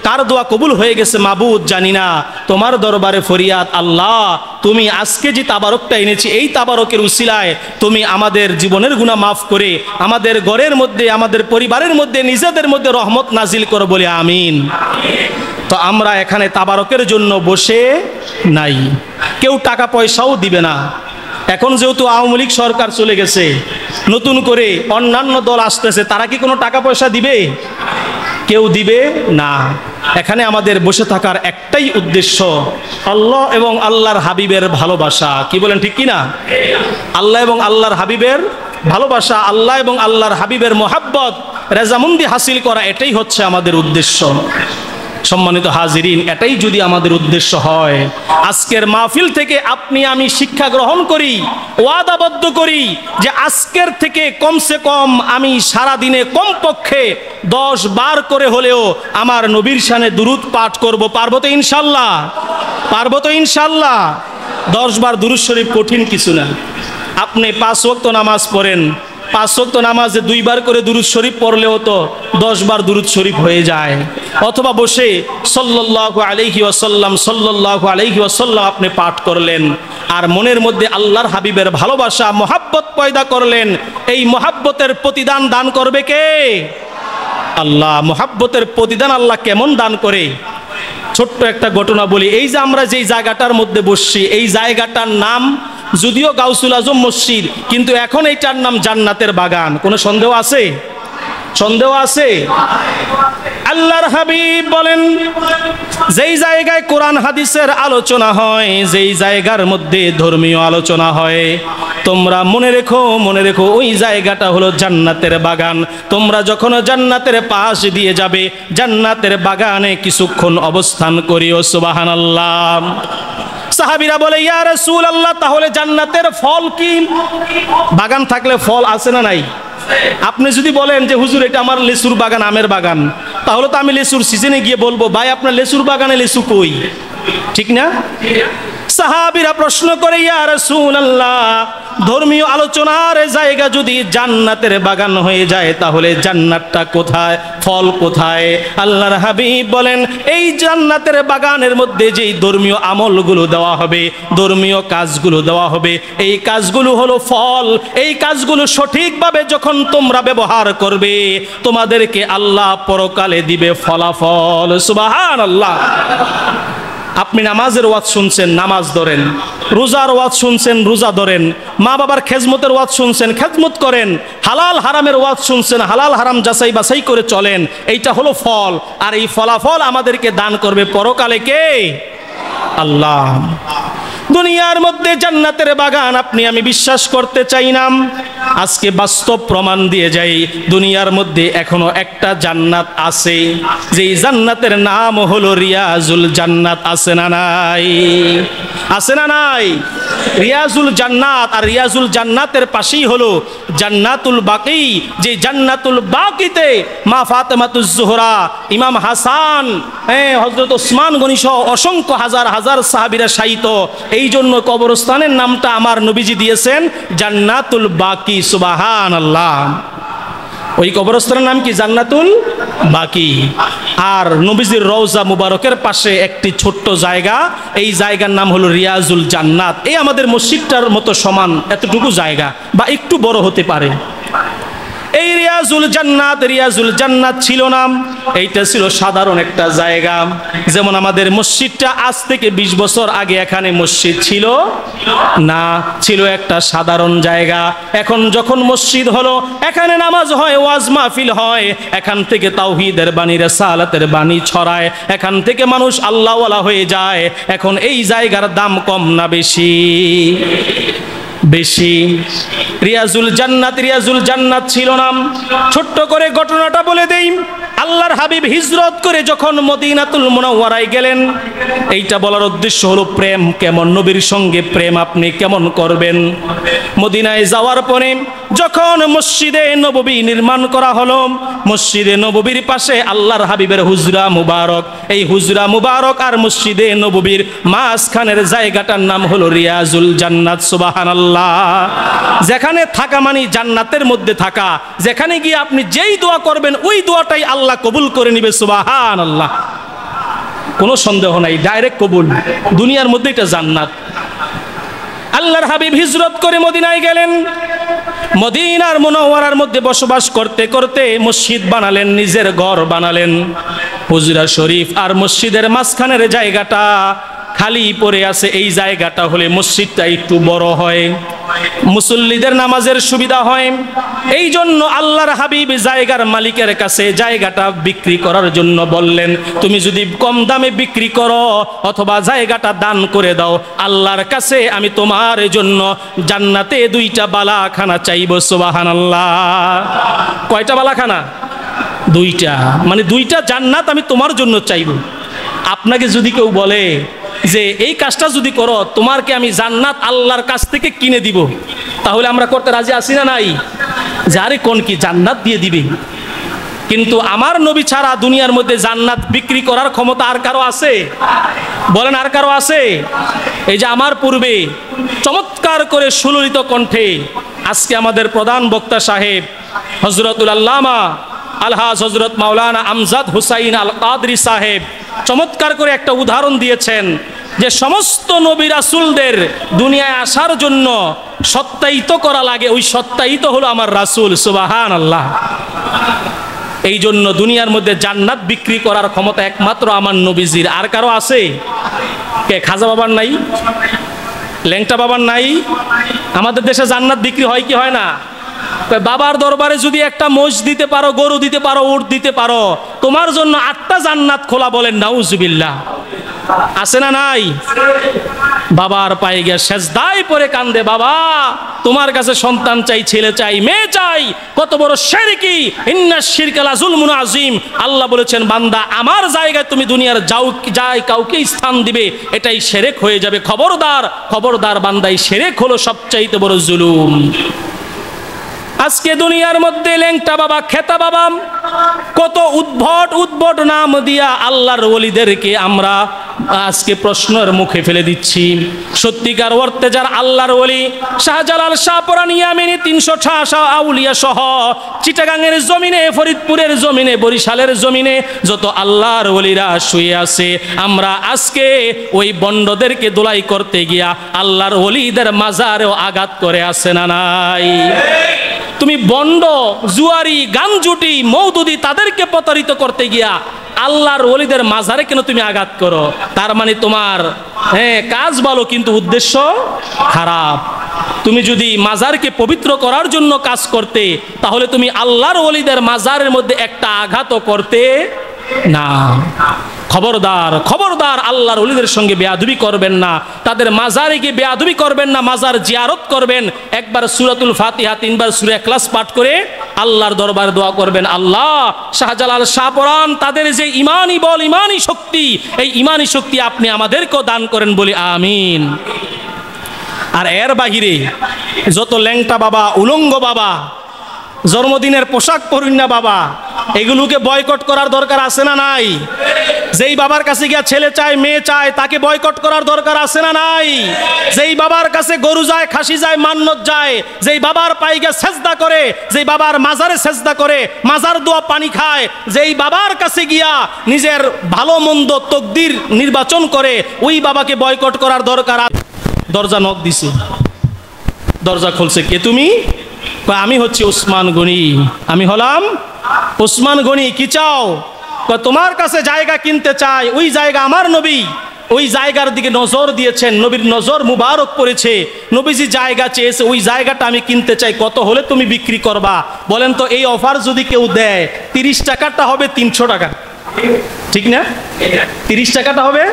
কার দোয়া কবুল হয়ে গেছে মাবুদ জানি না, তোমার দরবারে ফরিয়াদ, আল্লাহ তুমি আজকে যে তাবারকটা এনেছি, এই তাবারকের উসিলায় তুমি আমাদের জীবনের গুনাহ মাফ করে আমাদের ঘরের মধ্যে, আমাদের পরিবারের মধ্যে, নিজেদের মধ্যে রহমত নাজিল করো, বলে আমিন। তো আমরা এখানে তাবারকের জন্য বসে নাই, কেউ টাকা পয়সাও দিবে না। এখন যেহেতু আওয়ামী লীগ সরকার চলে গেছে, নতুন করে অন্যান্য দল আসতেছে, তারা কি কোনো টাকা পয়সা দিবে? কেউ দিবে না। এখানে আমাদের বসে থাকার একটাই উদ্দেশ্য, আল্লাহ এবং আল্লাহর হাবিবের ভালোবাসা, কি বলেন, ঠিক কিনা? আল্লাহ এবং আল্লাহর হাবিবের ভালোবাসা, আল্লাহ এবং আল্লাহর হাবিবের মোহাব্বত, রেজামন্দি হাসিল করা, এটাই হচ্ছে আমাদের উদ্দেশ্য। সম্মানিত হাজিরিন, এটাই যদি আমাদের উদ্দেশ্য হয়, আজকের মাহফিল থেকে আপনি আমি শিক্ষা গ্রহণ করি, ওয়াদাবদ্ধ করি যে আজকের থেকে কমসে কম আমি সারা দিনে কমপক্ষে 10 বার করে হলেও আমার নবীর শানে দুরূদ পাঠ করব। পারবো তো ইনশাল্লাহ? পারবো তো ইনশাল্লাহ? 10 বার দুরূদ শরীফ কঠিন কিছু না। আপনি 5 ওয়াক্ত নামাজ পড়েন, 5 ওয়াক্ত নামাজে 2 বার করে দুরূদ শরীফ পড়লেও তো 10 বার দুরূদ শরীফ হয়ে যায়। অথবা বসে সাল্লাল্লাহু আলাইহি ওয়াসাল্লাম আপনি পাঠ করলেন, আর মনের মধ্যে আল্লাহর হাবিবের ভালোবাসা মহাব্বত পয়দা করলেন। এই মহাব্বতের প্রতিদান দান করবে কে? আল্লাহ। মহাব্বতের প্রতিদান আল্লাহ কেমন দান করে? ছোট্ট একটা ঘটনা বলি। এই যে আমরা যেই জায়গাটার মধ্যে বসছি, এই জায়গাটার নাম যদিও গাউসুল আজম মসজিদ, কিন্তু এখন এইটার নাম জান্নাতের বাগান। কোনো সন্দেহ আছে? সন্দেহ আছে? আল্লাহর হাবিব বলেন, যেই জায়গায় কোরআন হাদিসের আলোচনা হয়, যেই জায়গার মধ্যে ধর্মীয় আলোচনা হয়, তোমরা মনে রেখো ওই জায়গাটা হলো জান্নাতের বাগান। তোমরা যখন জান্নাতের পাশ দিয়ে যাবে, জান্নাতের বাগানে কিছুক্ষণ অবস্থান করিও। সুবহানাল্লাহ। সাহাবীরা বলে, ইয়া রাসূলুল্লাহ, তাহলে জান্নাতের ফল কি? বাগান থাকলে ফল আছে না নাই? আপনি যদি বলেন যে হুজুর এটা আমার লেচুর বাগান, আমের বাগান, তাহলে তো আমি লেচুর সিজনে গিয়ে বলবো, ভাই আপনার লেচুর বাগানে লেচু কই? ঠিক না? সাহাবীরা প্রশ্ন করে, ইয়া রাসূলুল্লাহ, ধর্মীয় আলোচনার জায়গা যদি জান্নাতের বাগান হয়ে যায়, তাহলে জান্নাতটা কোথায়, ফল কোথায়? আল্লাহর হাবিব বলেন, এই জান্নাতের বাগানের মধ্যে যেই ধর্মীয় আমলগুলো দেওয়া হবে, ধর্মীয় কাজগুলো দেওয়া হবে, এই কাজগুলো হলো ফল। এই কাজগুলো সঠিকভাবে যখন তোমরা ব্যবহার করবে, তোমাদেরকে আল্লাহ পরকালে দিবে ফলাফল। সুবহানাল্লাহ। আপনি নামাজের ওয়াজ শুনছেন, নামাজ ধরেন। রোজার ওয়াজ শুনছেন, রোজা ধরেন। মা বাবার খেজমতের ওয়াজ শুনছেন, খেজমত করেন। হালাল হারামের ওয়াজ শুনছেন, হালাল হারাম যাচাই বাছাই করে চলেন। এইটা হলো ফল। আর এই ফলাফল আমাদেরকে দান করবে পরকালে কে? আল্লাহ। দুনিয়ার মধ্যে জান্নাতের বাগান আপনি আমি বিশ্বাস করতে চাই না, আজকে বাস্তব প্রমাণ দিয়ে যাই। দুনিয়ার মধ্যে এখনো একটা জান্নাত আছে, যেই জান্নাতের নাম হলো রিয়াজুল জান্নাত। আছে না নাই? আছে না নাই? রিয়াজুল জান্নাত। আর রিয়াজুল জান্নাতের পাশেই হলো জান্নাতুল বাকি, যে জান্নাতুল বাকিতে মা ফাতেমাতুজ জোহরা, ইমাম হাসান, হযরত ওসমান গনি সহ অসংখ্য হাজার হাজার সাহাবীরা শায়িত। এই জন্য কবরস্থানের নামটা আমার নবীজি দিয়েছেন জান্নাতুল বাকি। সুবহানাল্লাহ। ওই কবরস্থানের নাম কি? জান্নাতুল বাকি। আর নবীজির রওজা মুবারকের পাশে একটি ছোট্ট জায়গা, এই জায়গার নাম হলো রিয়াজুল জান্নাত। এই আমাদের মসজিদটার মতো সমান এতটুকু জায়গা, বা একটু বড় হতে পারে। এই রিয়াজুল জান্নাত ছিল না, এইটা ছিল সাধারণ একটা জায়গা। যেমন আমাদের মসজিদটা আজ থেকে 20 বছর আগে এখানে মসজিদ ছিল না, ছিল একটা সাধারণ জায়গা। এখন যখন মসজিদ হলো, এখানে নামাজ হয়, ওয়াজ মাহফিল হয়, এখান থেকে তাওহীদের বাণী, রিসালাতের বাণী ছড়ায়, এখান থেকে মানুষ আল্লাহওয়ালা হয়ে যায়। এখন এই জায়গার দাম কম না বেশি? বেশি। রিয়াজুল জান্নাত ছিল না। ছোট্ট করে ঘটনাটা বলে দেই। আল্লাহর হাবিব হিজরত করে যখন মদিনাতুল মুনাওয়ারায় গেলেন, এইটা বলার উদ্দেশ্য হলো প্রেম কেমন, নবীর সঙ্গে প্রেম আপনি কেমন করবেন। মদিনায় যাওয়ার পরে যখন মসজিদে নববী নির্মাণ করা হলো, মসজিদে নববীর পাশে আল্লাহর হাবিবের হুজরা মুবারক। এই হুজরা মুবারক আর মসজিদে নববীর মাঝখানের জায়গাটার নাম হলো রিয়াজুল জান্নাত। সুবহানাল্লাহ। যেখানে থাকা মানে জান্নাতের মধ্যে থাকা, যেখানে গিয়ে আপনি যেই দোয়া করবেন ওই দোয়াটাই আল্লাহ কবুল করে নিবে। সুবহানাল্লাহ। কোনো সন্দেহ নাই, ডাইরেক্ট কবুল। দুনিয়ার মধ্যে এটা জান্নাত। আল্লাহর হাবিব হিজরত করে মদিনায় গেলেন। মদিনার মুনাওয়ারার মধ্যে বসবাস করতে করতে মসজিদ বানালেন, নিজের ঘর বানালেন। হুজরা শরীফ আর মসজিদের মাঝখানের জায়গাটা খালি পড়ে আছে। এই জায়গাটা হলে মসজিদটা একটু বড় হয়, মুসল্লিদের নামাজের সুবিধা হয়। এই জন্য আল্লাহর হাবিব জায়গার মালিকের কাছে জায়গাটা বিক্রি করার জন্য বললেন, তুমি যদি কম দামে বিক্রি করো অথবা জায়গাটা দান করে দাও, আল্লাহর কাছে আমি তোমার জন্য জান্নাতে 2টা বালাখানা চাইব। সুবহানাল্লাহ। কয়টা বালাখানা? 2টা। মানে 2টা জান্নাত আমি তোমার জন্য চাইব। আপনাকে যদি কেউ বলে যে এই কাজটা যদি করো তোমারকে আমি জান্নাত আল্লাহর কাছ থেকে কিনে দিব, তাহলে আমরা করতে রাজি আছি না নাই? যারে কোন কি জান্নাত দিয়ে দিবে। কিন্তু আমার নবী ছাড়া দুনিয়ার মধ্যে জান্নাত বিক্রি করার ক্ষমতা আর কারো আছে? বলেন, আর কারো আছে? এই যে আমার পূর্বে চমৎকার করে সুললিত কণ্ঠে আজকে আমাদের প্রধান বক্তা সাহেব হযরতুল আল্লামা আলহাজ হযরত মাওলানা আমজাদ হুসাইন আল কাদরি সাহেব চমৎকার করে একটা উদাহরণ দিয়েছেন যে সমস্ত নবী রাসূলদের দুনিয়ায় আসার জন্য সত্যায়িত করা লাগে, ওই সত্যায়িত হলো আমার রাসূল। সুবহানাল্লাহ। এই জন্য দুনিয়ার মধ্যে জান্নাত বিক্রি করার ক্ষমতা একমাত্র আমার নবীজির। আর কারো আছে? কে? খাজা বাবার নাই? ল্যাংটা বাবার নাই? আমাদের দেশে জান্নাত বিক্রি হয় কি হয় না? বাবার দরবারে যদি একটা মোষ দিতে পারো, গরু দিতে পারো, উট দিতে পারো, তোমার জন্য 8টা জান্নাত খোলা। বলেন নাউজুবিল্লাহ। আছে না নাই? বাবার পায়ে গিয়ে সেজদায় পড়ে কান্দে, বাবা তোমার কাছে সন্তান চাই, ছেলে চাই, মেয়ে চাই। কত বড় শিরকি! ইন্নাশ শিরকা লাযুলমুন আযীম। আল্লাহ বলেছেন বান্দা আমার জায়গায় তুমি দুনিয়ার যাই কাউকে স্থান দিবে, এটাই শিরক হয়ে যাবে। খবরদার, খবরদার বান্দাই শিরক হলো সবচাইতে বড় জুলুম। আজকে দুনিয়ার মধ্যে ল্যাংটা বাবা, খেতা বাবা, কত উদ্ভট উদ্ভট নাম দিয়া আল্লাহর ওলিদেরকে আমরা আজকে প্রশ্নের মুখে ফেলে দিচ্ছি। সত্যিকার অর্থে যার আল্লাহর ওলি শাহজালাল, শাহপরান, ইয়ামিনী, 300 আউলিয়া সহ চিটাগাংয়ের জমিনে, ফরিদপুরের জমিনে, বরিশালের জমিনে যত আল্লাহর ওলিরা শুয়ে আছে, আমরা আজকে ওই বন্ডদেরকে দোলাই করতে গিয়া আল্লাহর ওলিদের মাজারেও আঘাত করে আছে না নাই? তুমি বন্ড, জুয়ারি, গানজুটি, মৌদুদি তাদেরকে প্রতারিত করতে গিয়া আল্লাহর ওলিদের মাজারে কেন তুমি আঘাত করো? তার মানে তোমার কাজ ভালো কিন্তু উদ্দেশ্য খারাপ। তুমি যদি মাজারকে পবিত্র করার জন্য কাজ করতে, তাহলে তুমি আল্লাহর ওলিদের মাজারের মধ্যে একটা আঘাতও করতে না। খবরদার, খবরদার আল্লাহর ওলিদের সঙ্গে বেয়াদবি করবেন না, তাদের মাজারে গিয়ে বেয়াদবি করবেন না। মাজার জিয়ারত করবেন, একবার সূরাতুল ফাতিহা, 3 বার সূরা ইখলাস পাঠ করে আল্লাহর দরবারে দোয়া করবেন, আল্লাহ শাহজালাল, শাহপরান তাদের যে ইমানি বল, ইমানি শক্তি, এই ইমানি শক্তি আপনি আমাদেরকেও দান করেন বলি আমিন। আর এর বাহিরে যত ল্যাংটা বাবা, উলঙ্গ বাবা, জন্মদিনের পোশাক পরুন না বাবা, এগুলোকে বয়কট করার দরকার আছে না নাই? যেই বাবার কাছে গিয়া ছেলে চায়, মেয়ে চায়, তাকে বয়কট করার দরকার আছে না নাই? যেই বাবার কাছে গরু যায়, খাসি যায়, মান্নত যায়, যেই বাবার পায়ে গিয়া সেজদা করে, যেই বাবার মাজারে সেজদা করে, মাজার দোয়া পানি খায়, যেই বাবার কাছে গিয়া নিজের ভালো মন্দ তকদির নির্বাচন করে, ওই বাবাকে বয়কট করার দরকার। দরজা নক দিছে, দরজা খুলছে, কে তুমি? আমি হচ্ছি ওসমান গনি, আমি হলাম ওসমান গনি। কি চাও? তোমার কাছে জায়গা কিনতে চাই, ওই জায়গা আমার নবী ওই জায়গার দিকে নজর দিয়েছেন, নবীর নজর মুবারক পড়েছে, নবীজি জায়গা চেয়েছে, ওই জায়গাটা আমি কিনতে চাই, কত হলে তুমি বিক্রি করবা? বলেন তো এই অফার যদি কেউ দেয়, 30 টাকাটা হবে 300 টাকা, ঠিক না? 30 টাকাটা হবে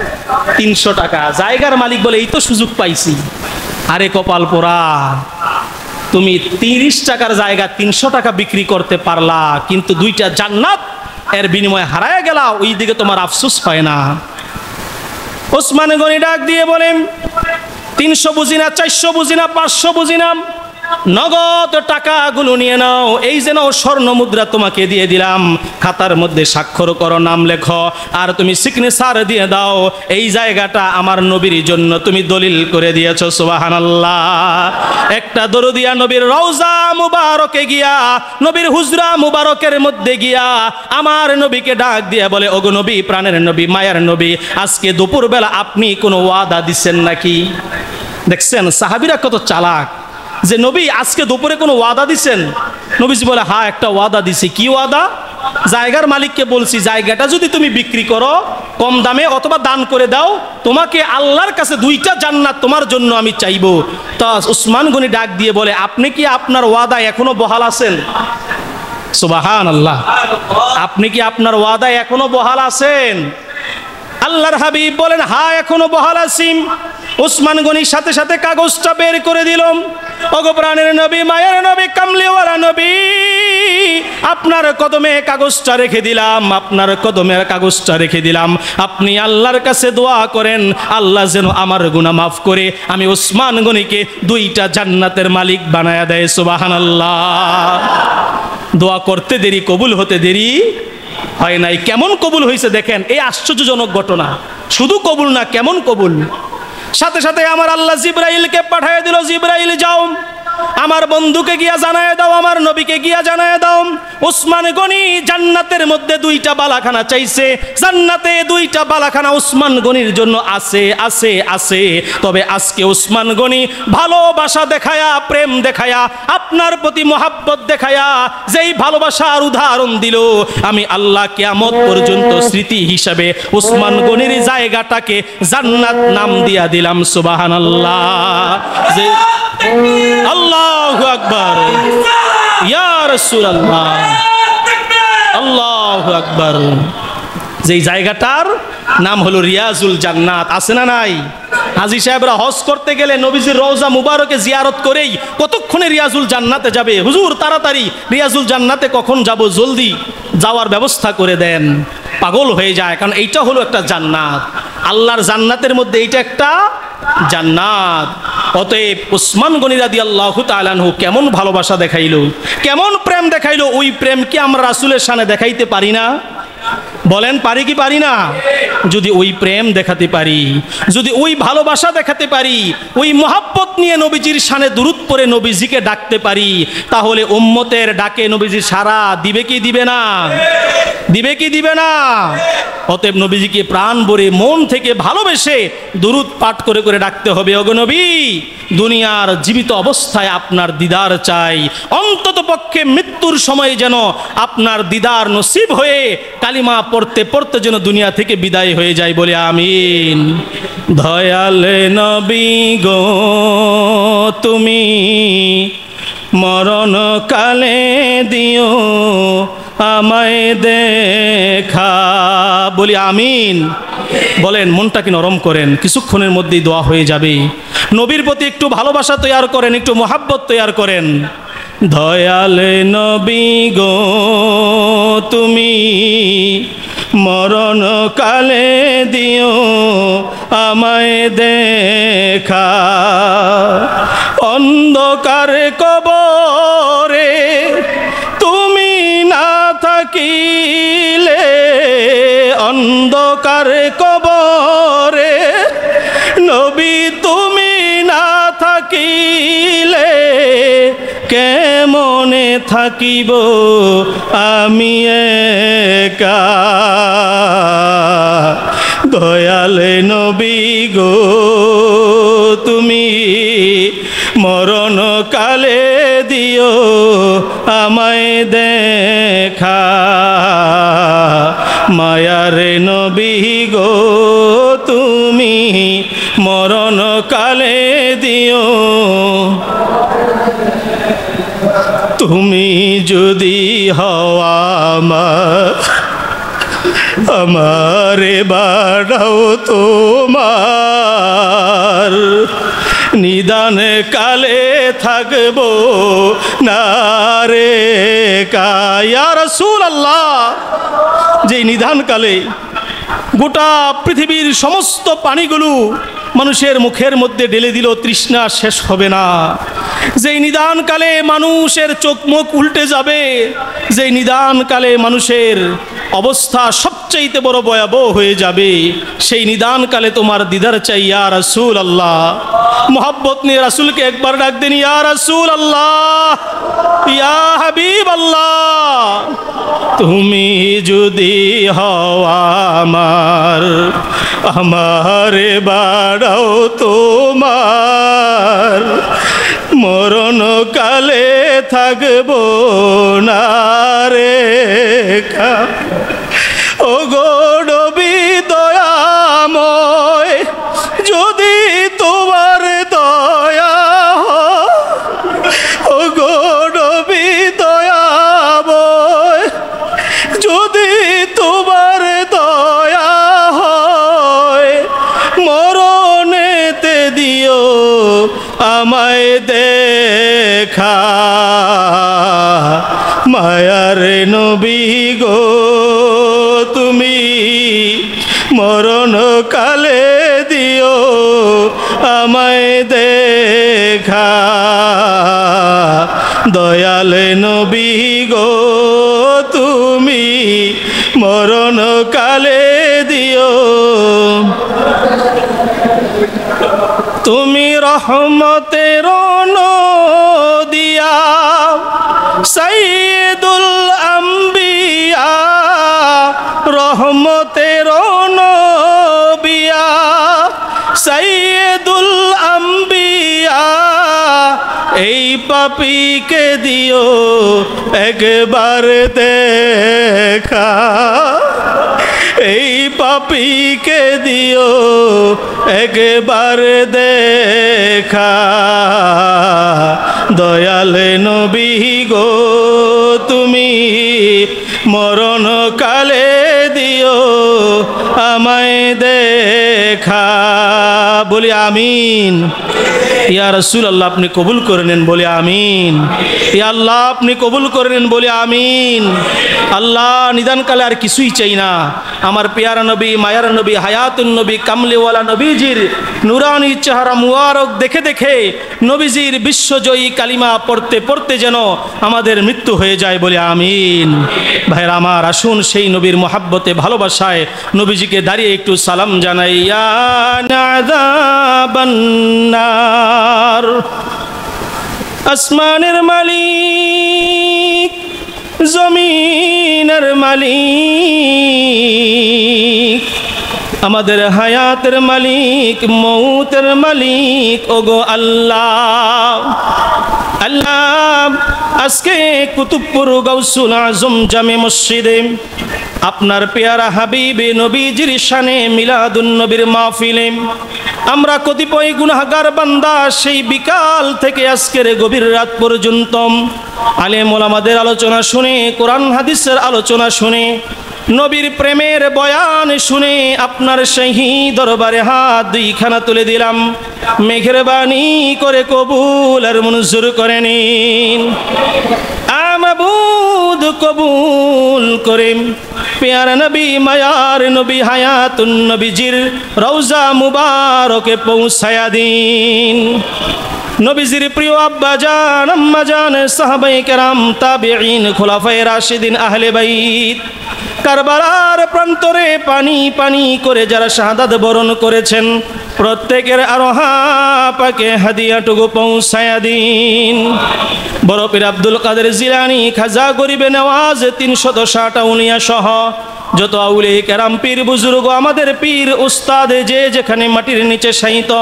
300 টাকা। জায়গার মালিক বলে এই তো সুযোগ পাইছি। আরে কপাল পোড়া, তুমি 30 টাকার জায়গা 300 টাকা বিক্রি করতে পারলা, কিন্তু 2টা জান্নাত এর বিনিময়ে হারায় গেলা, ওই দিকে তোমার আফসোস হয় না? ওসমান গনি ডাক দিয়ে বলেন, 300 বুঝি না, 400 বুঝি না, 500 বুঝি না, নগদ টাকাগুলো নিয়ে নাও, এই যেন স্বর্ণ মুদ্রা তোমাকে দিয়ে দিলাম, খাতার মধ্যে স্বাক্ষর করো, নাম লেখো, আর তুমি সিগনেচার দিয়ে দাও, এই জায়গাটা আমার নবীর জন্য তুমি দলিল করে দিয়েছো। সুবহানাল্লাহ। একটা দরুদিয়া নবীর রওজা মুবারকে গিয়া, নবীর হুজরা মুবারকের মধ্যে গিয়া আমার নবীকে ডাক দিয়ে বলে, ওগো নবী, প্রাণের নবী, মায়ার নবী, আজকে দুপুরবেলা আপনি কোনো ওয়াদা দিচ্ছেন নাকি? দেখছেন সাহাবীরা কত চালাক, যে নবী আজকে দুপুরে কোনো ওয়াদা দিছেন? নবীজি বলে, হ্যাঁ একটা ওয়াদা দিছি। কি ওয়াদা? জায়গার মালিককে বলছি, জায়গাটা যদি তুমি বিক্রি করো কম দামে অথবা দান করে দাও, তোমাকে আল্লাহর কাছে 2টা জান্নাত তোমার জন্য আমি চাইবো। তা ওসমান গনি ডাক দিয়ে বলে, আপনি কি আপনার ওয়াদা এখনো বহাল আছেন? সুবহানাল্লাহ। আপনি কি আপনার ওয়াদা এখনো বহাল আছেন? আল্লাহর হাবিব বলেন, হ্যাঁ এখনো বহাল আছি। ওসমান গনির সাথে সাথে কাগজটা বের করে দিলাম, ওগো প্রাণের নবী, মায়ের নবী, কামলিওয়ালা নবী, আপনার কদমে কাগজটা রেখে দিলাম, আপনার কদমে কাগজটা রেখে দিলাম, আপনি আল্লাহর কাছে দোয়া করেন, আল্লাহ যেন আমার গুনাহ মাফ করে আমি ওসমান গনিকে 2টা জান্নাতের মালিক বানায়া দেয়। সুবহানাল্লাহ। দোয়া করতে দেরি, কবুল হতে দেরি হয় নাই। কেমন কবুল হয়েছে দেখেন, এই আশ্চর্যজনক ঘটনা। শুধু কবুল না, কেমন কবুল! সাথে সাথে আমার আল্লাহ জিব্রাইলকে পাঠিয়ে দিল, জিব্রাইল যাও আমার বন্ধুকে গিয়া জানায় দাও, আমার নবীকে গিয়া জানায় দাও, উসমান গনি জান্নাতের মধ্যে 2টা বালাখানা চাইছে। জান্নাতে 2টা বালাখানা উসমান গনির জন্য আছে আছে আছে। তবে আজকে উসমান গনি ভালোবাসা দেখায়া, প্রেম দেখায়া, আপনার প্রতি মহাব্বত দেখায়া যেই ভালোবাসার উদাহরণ দিল, আমি আল্লাহ কিয়ামত পর্যন্ত স্মৃতি হিসাবে উসমান গনির জায়গাটাকে জান্নাত নাম দিয়া দিলাম। সুবহানাল্লাহ। যে আল্লাহু আকবার, ইয়া রাসূলুল্লাহ, আল্লাহু আকবার। যেই জায়গাটার নাম হলো রিয়াজুল জান্নাত। আছে না নাই? হাজী সাহেবরা হজ করতে গেলে নবীজির রওজা মুবারকে জিয়ারত করেই কতক্ষণে রিয়াজুল জান্নাতে যাবে। হুজুর তাড়াতাড়ি রিয়াজুল জান্নাতে কখন যাব, জলদি যাওয়ার ব্যবস্থা করে দেন। পাগল হয়ে যায়, কারণ এইটা হলো একটা জান্নাত। আল্লাহর জান্নাতের মধ্যে এইটা একটা জান্নাত। অতএব উসমান গনি রাদিয়াল্লাহু তাআলা আনহু কেমন ভালোবাসা দেখাইলো, কেমন প্রেম দেখাইলো, ওই প্রেম কি আমরা রাসূলের শানে দেখাইতে পারি না? বলেন পারি কি পারি না? যদি ওই প্রেম দেখাতে পারি, যদি ওই ভালোবাসা দেখাতে পারি, ওই মহাব্বত নিয়ে নবীজির শানে দুরূদ পড়ে নবীজিকে ডাকতে পারি, তাহলে উম্মতের ডাকে নবীজি সাড়া দিবে কি দিবে না? দিবে কি দিবে না? অতএব নবীজিকে প্রাণ ভরে মন থেকে ভালোবেসে দুরূদ পাঠ করে করে ডাকতে হবে। ওগো নবী, দুনিয়ার জীবিত অবস্থায় আপনার দিদার চাই, অন্তত পক্ষে মৃত্যুর সময় যেন আপনার দিদার নসিব হয়ে কালিমা পড়তে পড়তে যেন দুনিয়া থেকে বিদায় হয়ে যায়। বলে আমিন। দয়াল নবী গো তুমি মরণ কালে দিও আমায় দেখা। বলি আমিন। বলেন, মনটা কি নরম করেন, কিছুক্ষণের মধ্যেই দোয়া হয়ে যাবে। নবীর প্রতি একটু ভালোবাসা তৈয়ার করেন, একটু মহাব্বত তৈয়ার করেন। দয়াল নবী গো তুমি মরণ কালে দিও আমায় দেখা, অন্ধকার কবরে তুমি না থাকিলে, অন্ধকার কবরে নবী তুমি না থাকিলে, কেমনে থাকিব আমি একা। দয়াল নবী গো তুমি মরণ কালে দিও আমায় দেখা, মায়ার নবী গো তুমি মরণ কালে দিও। তুমি যদি হওয়া আমারে বাড়াও তোমার, নিদান কালে থাকবো না রে ইয়া রাসূলুল্লাহ। যে নিদান কালে গোটা পৃথিবীর সমস্ত পানিগুলো মানুষের মুখের মধ্যে ঢেলে দিল, তৃষ্ণা শেষ হবে না। যেই নিদান কালে মানুষের চোখ মুখ উল্টে যাবে, যেই নিদান কালে মানুষের অবস্থা সবচাইতে বড় ভয়াবহ হয়ে যাবে, সেই নিদান কালে তোমার দিদার চাই ইয়া রাসূলুল্লাহ। মোহাব্বত নিয়ে রাসূলকে একবার ডাক দেন, ইয়া রাসূলুল্লাহ, ইয়া হাবিবাল্লাহ। তুমি যদি হওয়া আমারে বাড়াও তোমার, মরণ কালে থাকবো না রে ও গো নবী দয়াময়। যদি তোমার দয়া ও গো নবী দয়াময়, যদি তোমার দয়া হয়, মরণেতে দিও আমায় দেখা, মায়ার নবী গো তুমি মরণ কালে দিও আমায় দেখা, দয়াল নবী গো তুমি মরণ কালে দিও। তুমি রহমতের নদিয়া সাইয়্যিদুল আম্বিয়া রহমতের নবিয়া সাইয়্যিদুল আম্বিয়া এই পাপীকে দিও একবার দেখা এই পাপীকে দিও একবার দেখা দয়াল নবী গো তুমি মরণ কালে দিও আমায় দেখা বলি আমিন ইয়া রাসূলুল্লাহ আপনি কবুল করে নেন বলি আমিন ইয়া আল্লাহ আপনি কবুল করে নেন বলি আমিন আল্লাহ নিদানকালে আর কিছুই চাই না আমার পেয়ারা নবী মায়ার নবী হায়াতুন নবী কামলিওয়ালা নবীজির নুরানি চেহারা মুবারক দেখে দেখে নবীজির বিশ্বজয়ী কালিমা পড়তে পড়তে যেন আমাদের মৃত্যু হয়ে যায় বলে আমিন ভাইরা আমার আসুন সেই নবীর মহাব্বতে ভালোবাসায় নবীজিকে দাঁড়িয়ে একটু সালাম জানাই ইয়া নাযাবান্নার আসমানের মালিক জমিনের মালিক আমাদের হায়াতের মালিক মৌতের মালিক ওগো আল্লাহ আল্লাহ আজকে কুতুবপুর গাউসুল আজম জামে মসজিদে আপনার পেয়ারা হাবিবে নবীজির শানে মিলাদুন নবীর মাহফিলে আমরা কতিপয় গুনাহগার বান্দা সেই বিকাল থেকে আজকের গভীর রাত পর্যন্ত আলেম ওলামাদের আলোচনা শুনে কোরআন হাদিসের আলোচনা শুনে নবীর প্রেমের বয়ান শুনে আপনার সেই দরবারে হাত দুইখানা তুলে দিলাম মেহেরবানি করে কবুল আর মঞ্জুর করে নিন মাবুদ কবুল করে পেয়ারা নবী মায়ার নবী হায়াতুন নবীজির রওজা মুবারকে পৌঁছায়া দিন নবীজির প্রিয় আব্বা জান আম্মা জান সাহাবায়ে কেরাম তাবেঈন খুলাফায়ে রাশিদিন আহলে বাইত কারবালার প্রান্তরে পানি পানি করে যারা শাহাদাত বরণ করেছেন প্রত্যেকের আরোহা পাকে হাদিয়াটুকু পৌঁছায়া দিন বড় পীর আব্দুল কাদের জিলানী খাজা গরিবে নওয়াজ 360 আউলিয়া সহ যত আউলিয়া কেরাম পীর বুজুর্গ আমাদের পীর উস্তাদ যে যেখানে মাটির নিচে শায়িত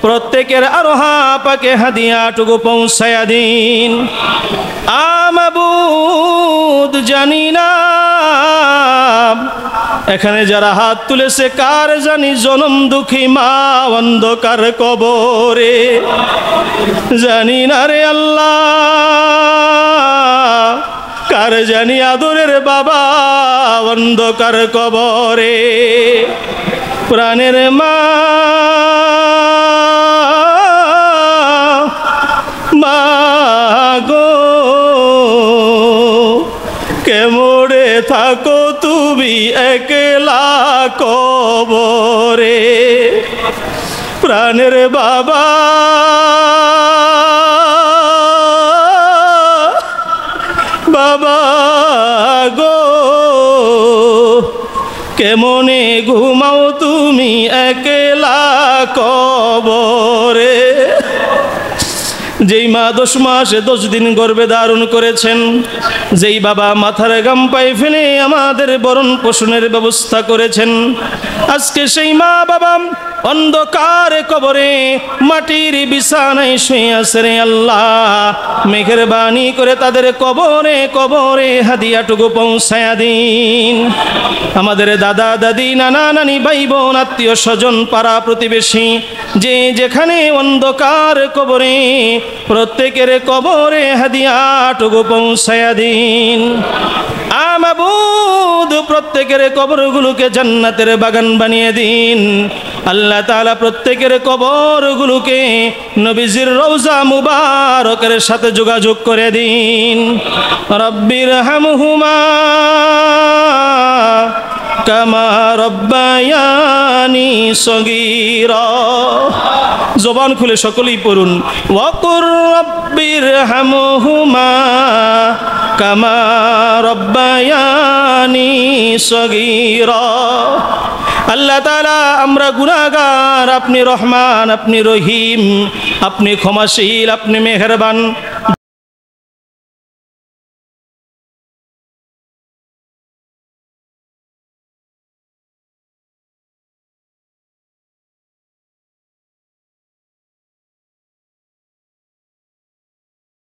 প্রত্যেকের আরোহা পাকে হাদিয়াটুকু পৌঁছায়া দিন মাবুদ জানি না এখানে যারা হাত তুলেছে কার জানি জনম দুঃখী মা অন্ধকার কবরে জানি না রে আল্লাহ কার জানি আদরের বাবা অন্ধকার কবরে প্রাণের মা গো কেমনে থাকো তুমি একলা কবরে প্রাণের বাবা বাবা গো কেমনে ঘুমাও তুমি একলা কবরে যেই মা 10 মাস 10 দিন গর্ভে ধারণ করেছেন যেই বাবা মাথার গাম পায়ে ফেলে আমাদের বরণ পোষণের ব্যবস্থা করেছেন আজকে সেই মা বাবা অন্ধকার কবরে মাটির বিছানায় শুয়ে আছে রে আল্লাহ মেহেরবানি করে তাদের কবরে কবরে হাদিয়াটুকু পৌঁছায়া দিন আমাদের দাদা দাদি নানা নানি ভাই বোন আত্মীয় স্বজন পাড়া প্রতিবেশী যে যেখানে অন্ধকার কবরে প্রত্যেকের কবরে হাদিয়াটুকু পৌঁছায়া দিন মাবুদ প্রত্যেকের কবরগুলোকে জান্নাতের বাগান বানিয়ে দিন আল্লাহ তাআলা প্রত্যেকের কবরগুলোকে নবীজির রওজা মুবারকের সাথে যোগাযোগ করে দিন রব্বির হামহুমা কামা রব্বায়ানি সগীরা জবান খুলে সকলেই পড়ুন ওয়াকুর রব্বির হামহুমা কামা রব্বায়ানি সগীরা আল্লাহ তাআলা আমরা গুনাহগার, আপনি রহমান, আপনি রহিম, আপনি ক্ষমাশীল, আপনি মেহেরবান।